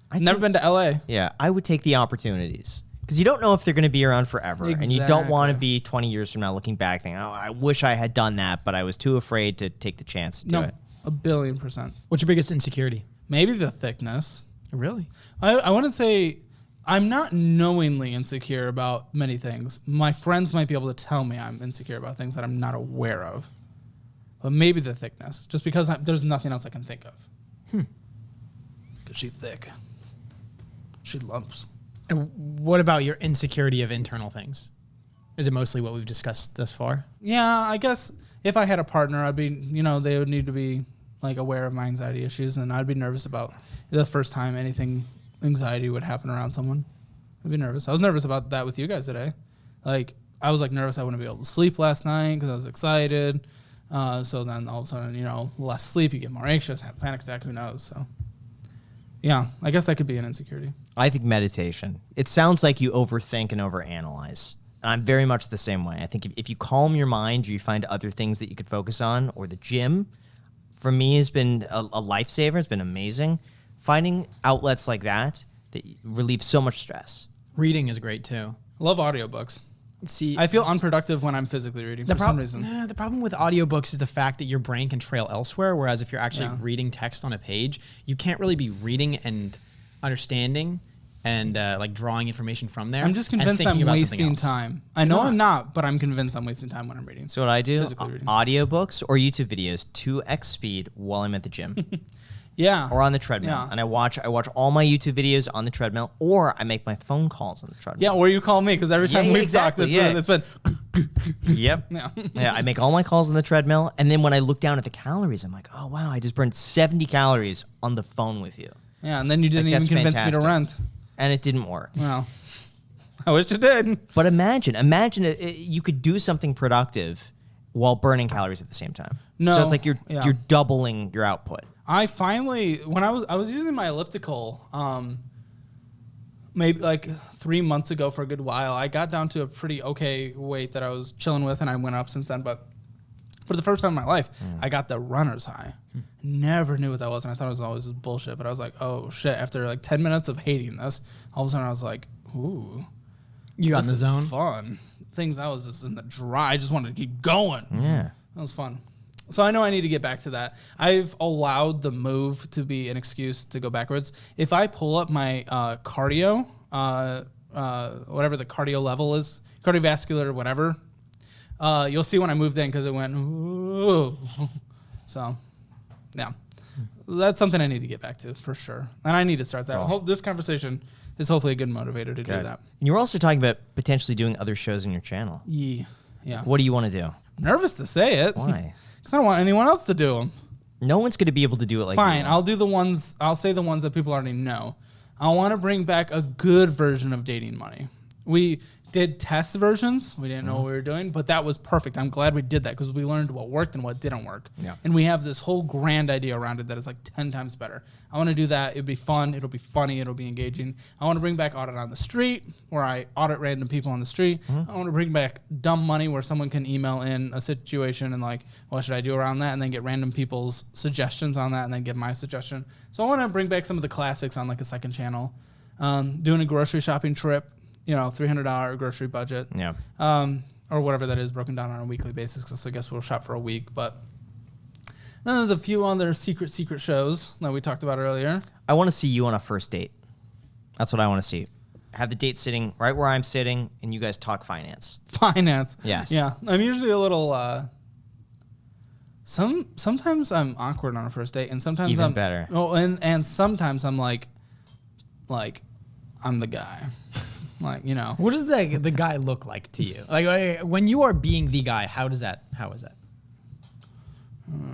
I've never been to LA. Yeah, I would take the opportunities. Because you don't know if they're going to be around forever. And you don't want to be 20 years from now looking back thinking, oh, I wish I had done that, but I was too afraid to take the chance to do it. 1,000,000,000%. What's your biggest insecurity? Maybe the thickness. Really? I want to say I'm not knowingly insecure about many things. My friends might be able to tell me I'm insecure about things that I'm not aware of. But maybe the thickness, just because there's nothing else I can think of. Because she's thick. She lumps. And what about your insecurity of internal things? Is it mostly what we've discussed thus far? Yeah, I guess if I had a partner, I'd be, they would need to be like aware of my anxiety issues, and I'd be nervous about the first time anxiety would happen around someone. I'd be nervous. I was nervous about that with you guys today. Like, I was like nervous I wouldn't be able to sleep last night because I was excited. So then all of a sudden, less sleep, you get more anxious, have a panic attack, who knows? So yeah, I guess that could be an insecurity. I think meditation. It sounds like you overthink and overanalyze. I'm very much the same way. I think if you calm your mind or you find other things that you could focus on, or the gym, for me has been a lifesaver. It's been amazing. Finding outlets like that relieve so much stress. Reading is great too. I love audiobooks. See, I feel unproductive when I'm physically reading for some reason. The problem with audiobooks is the fact that your brain can trail elsewhere, whereas if you're actually reading text on a page, you can't really be reading and understanding and like drawing information from there. I'm just convinced I'm wasting time. I know I'm not, but I'm convinced I'm wasting time when I'm reading. So what I do, Physically reading. audiobooks or YouTube videos 2x speed while I'm at the gym. Yeah. Or on the treadmill. Yeah. And I watch all my YouTube videos on the treadmill, or I make my phone calls on the treadmill. Yeah, or you call me, because every time we've talked, it's been... Yep. Yeah. Yeah, I make all my calls on the treadmill, and then when I look down at the calories, I'm like, oh, wow, I just burned 70 calories on the phone with you. Yeah, and then you didn't even convince me to rent. And it didn't work. Well, I wish it did. But imagine you could do something productive while burning calories at the same time. No. So it's like you're doubling your output. I finally, when I was using my elliptical, maybe like 3 months ago for a good while, I got down to a pretty okay weight that I was chilling with, and I went up since then. But for the first time in my life, I got the runner's high. Never knew what that was, and I thought it was always bullshit. But I was like, oh shit! After like 10 minutes of hating this, all of a sudden I was like, ooh, you got in the this is zone. fun. Things I was just in the dry. I just wanted to keep going. Yeah, that was fun. So I know I need to get back to that. I've allowed the move to be an excuse to go backwards. If I pull up my cardio, whatever the cardio level is, cardiovascular, whatever, you'll see when I moved in because it went, ooh. So, yeah. That's something I need to get back to for sure. And I need to start that. Cool. This conversation is hopefully a good motivator to do that. And you're also talking about potentially doing other shows on your channel. Yeah. What do you want to do? Nervous to say it. Why? Because I don't want anyone else to do them. No one's going to be able to do it like Fine, you. I'll do the ones. I'll say the ones that people already know. I want to bring back a good version of Dating Money, We did test versions. We didn't know what we were doing, but that was perfect. I'm glad we did that because we learned what worked and what didn't work. Yeah. And we have this whole grand idea around it that is like 10 times better. I want to do that. It'll be fun. It'll be funny. It'll be engaging. I want to bring back Audit on the Street, where I audit random people on the street. I want to bring back Dumb Money, where someone can email in a situation and like, what should I do around that? And then get random people's suggestions on that and then give my suggestion. So I want to bring back some of the classics on like a second channel. Doing a grocery shopping trip, $300 grocery budget. Yeah. Or whatever that is, broken down on a weekly basis, because I guess we'll shop for a week. But then there's a few other secret shows that we talked about earlier. I want to see you on a first date. That's what I want to see. Have the date sitting right where I'm sitting, and you guys talk finance. Finance. Yes. Yeah. I'm usually a little... Sometimes I'm awkward on a first date, and sometimes Even I'm... better. Oh, and sometimes I'm like, I'm the guy. What does the guy look like to you? Like when you are being the guy, how is that?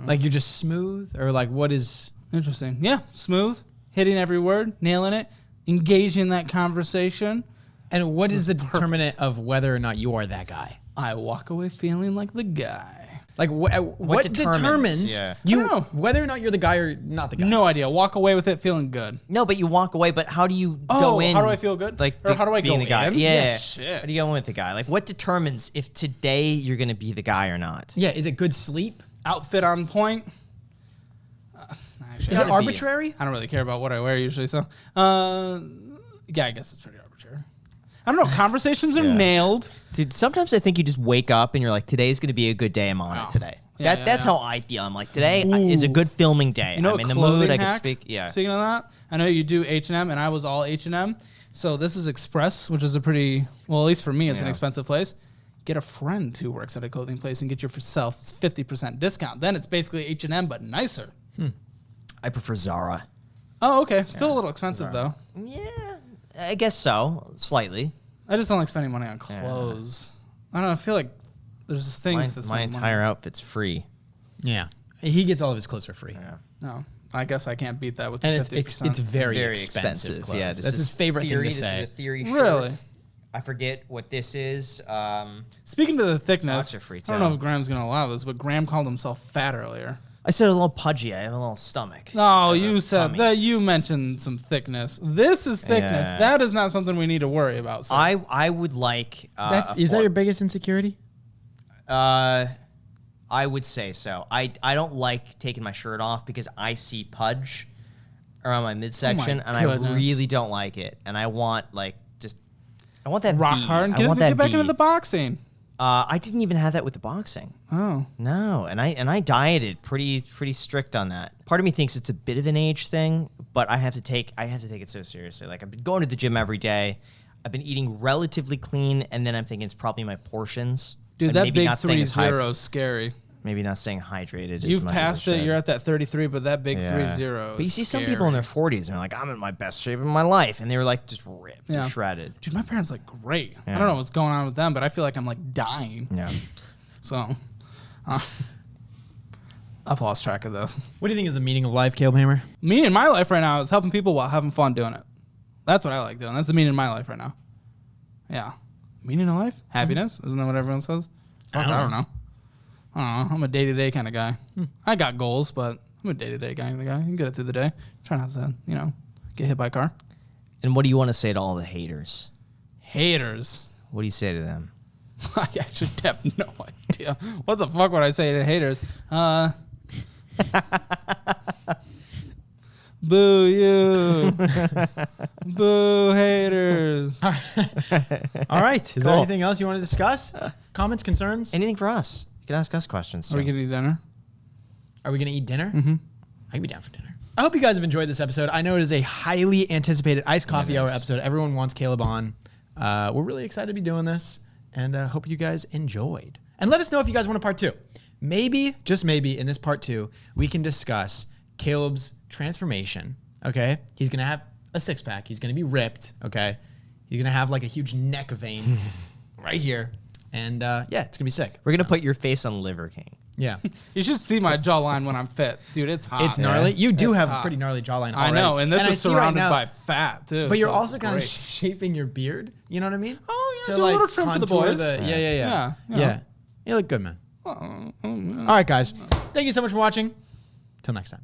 Like you're just smooth, or like what is? Interesting. Yeah, smooth, hitting every word, nailing it, engaging that conversation. And what is the perfect. determinant of whether or not you are that guy? I walk away feeling like the guy. Like what determines yeah. I don't know. whether or not you're the guy or not the guy? No idea. Walk away with it feeling good. No, but you walk away. But how do you go in? How do I feel good? Like, or how do I being go the guy? in? Yeah. Shit. How do you go in with the guy? Like, what determines if today you're going to be the guy or not? Yeah, is it good sleep? Outfit on point. Actually, Is gotta it be. arbitrary? I don't really care about what I wear usually, so yeah, I guess it's pretty arbitrary. I don't know. Conversations are nailed. Dude, sometimes I think you just wake up and you're like, today's going to be a good day. I'm on it today. Yeah, That's how I feel. I'm like, today is a good filming day. I'm in the mood. I can speak. Yeah. Speaking of that, I know you do H&M, and I was all H&M. So this is Express, which is a pretty, well, at least for me, it's an expensive place. Get a friend who works at a clothing place and get yourself 50% discount. Then it's basically H&M, but nicer. I prefer Zara. Oh, okay. Still a little expensive, though. Yeah, I guess so. Slightly. I just don't like spending money on clothes. I don't know. I feel like there's this thing. My entire outfit's free. Yeah. He gets all of his clothes for free. Yeah. No, I guess I can't beat that with And 50%. it's very expensive. Clothes. Yeah, That's his favorite thing to This say. is a theory shirt. Really? I forget what this is. Speaking to the thickness, Socks are free, I don't know too. if Graham's going to allow this, but Graham called himself fat earlier. I said a little pudgy. I have a little stomach. No, you a said tummy. that you mentioned some thickness. This is thickness. Yeah. That is not something we need to worry about. So. I would like. Is that your biggest insecurity? I would say so. I don't like taking my shirt off because I see pudge around my midsection, and goodness. I really don't like it. And I want I want that rock V. hard and I want that get back V. into the boxing. I didn't even have that with the boxing. Oh. No, and I dieted pretty strict on that. Part of me thinks it's a bit of an age thing, but I have to take it so seriously. Like I've been going to the gym every day. I've been eating relatively clean, and then I'm thinking it's probably my portions. Dude, and that maybe big not staying as 3-0 is scary. Maybe not staying hydrated. You've as much passed as I it. should. You're at that 33, but that big 3-0 But you is see some people in their 40s, and they're like, I'm in my best shape of my life. And they were like just ripped and shredded. Dude, my parents look great. I Yeah. don't know what's going on with them, but I feel like I'm like dying. Yeah. So, I've lost track of this. What do you think is the meaning of life, Caleb Hammer? Me in my life right now is helping people while having fun doing it. That's what I like doing. That's the meaning of my life right now. Yeah. Meaning of life? Happiness? Isn't that what everyone says? Fuck, I don't know. I'm a day-to-day kind of guy. I got goals, but I'm a day-to-day kind of guy. You can get it through the day. Try not to, get hit by a car. And what do you want to say to all the haters? Haters. What do you say to them? I actually have no idea. What the fuck would I say to haters? Boo you. Boo haters. All right. Is there anything else you want to discuss? Comments, concerns? Anything for us? You can ask us questions. Are we too. going to eat dinner? Are we going to eat dinner? Mm-hmm. I can be down for dinner. I hope you guys have enjoyed this episode. I know it is a highly anticipated Iced Coffee Hour episode. Everyone wants Caleb on. We're really excited to be doing this, and hope you guys enjoyed. And let us know if you guys want a part 2. Maybe, just maybe, in this part 2, we can discuss Caleb's transformation, okay? He's going to have a six-pack. He's going to be ripped, okay? He's going to have like a huge neck vein right here. And, yeah, it's going to be sick. We're going to put your face on Liver King. Yeah. You should see my jawline when I'm fit, dude. It's hot. It's gnarly. You do It's have a hot. pretty gnarly jawline already. I know, and this I is see right surrounded now- by fat too. But you're so it's also kind of great. shaping your beard. You know what I mean? Oh yeah, To do a little trim for the contour boys. Yeah. Yeah, Yeah. You look good, man. All right, guys. Thank you so much for watching. Till next time.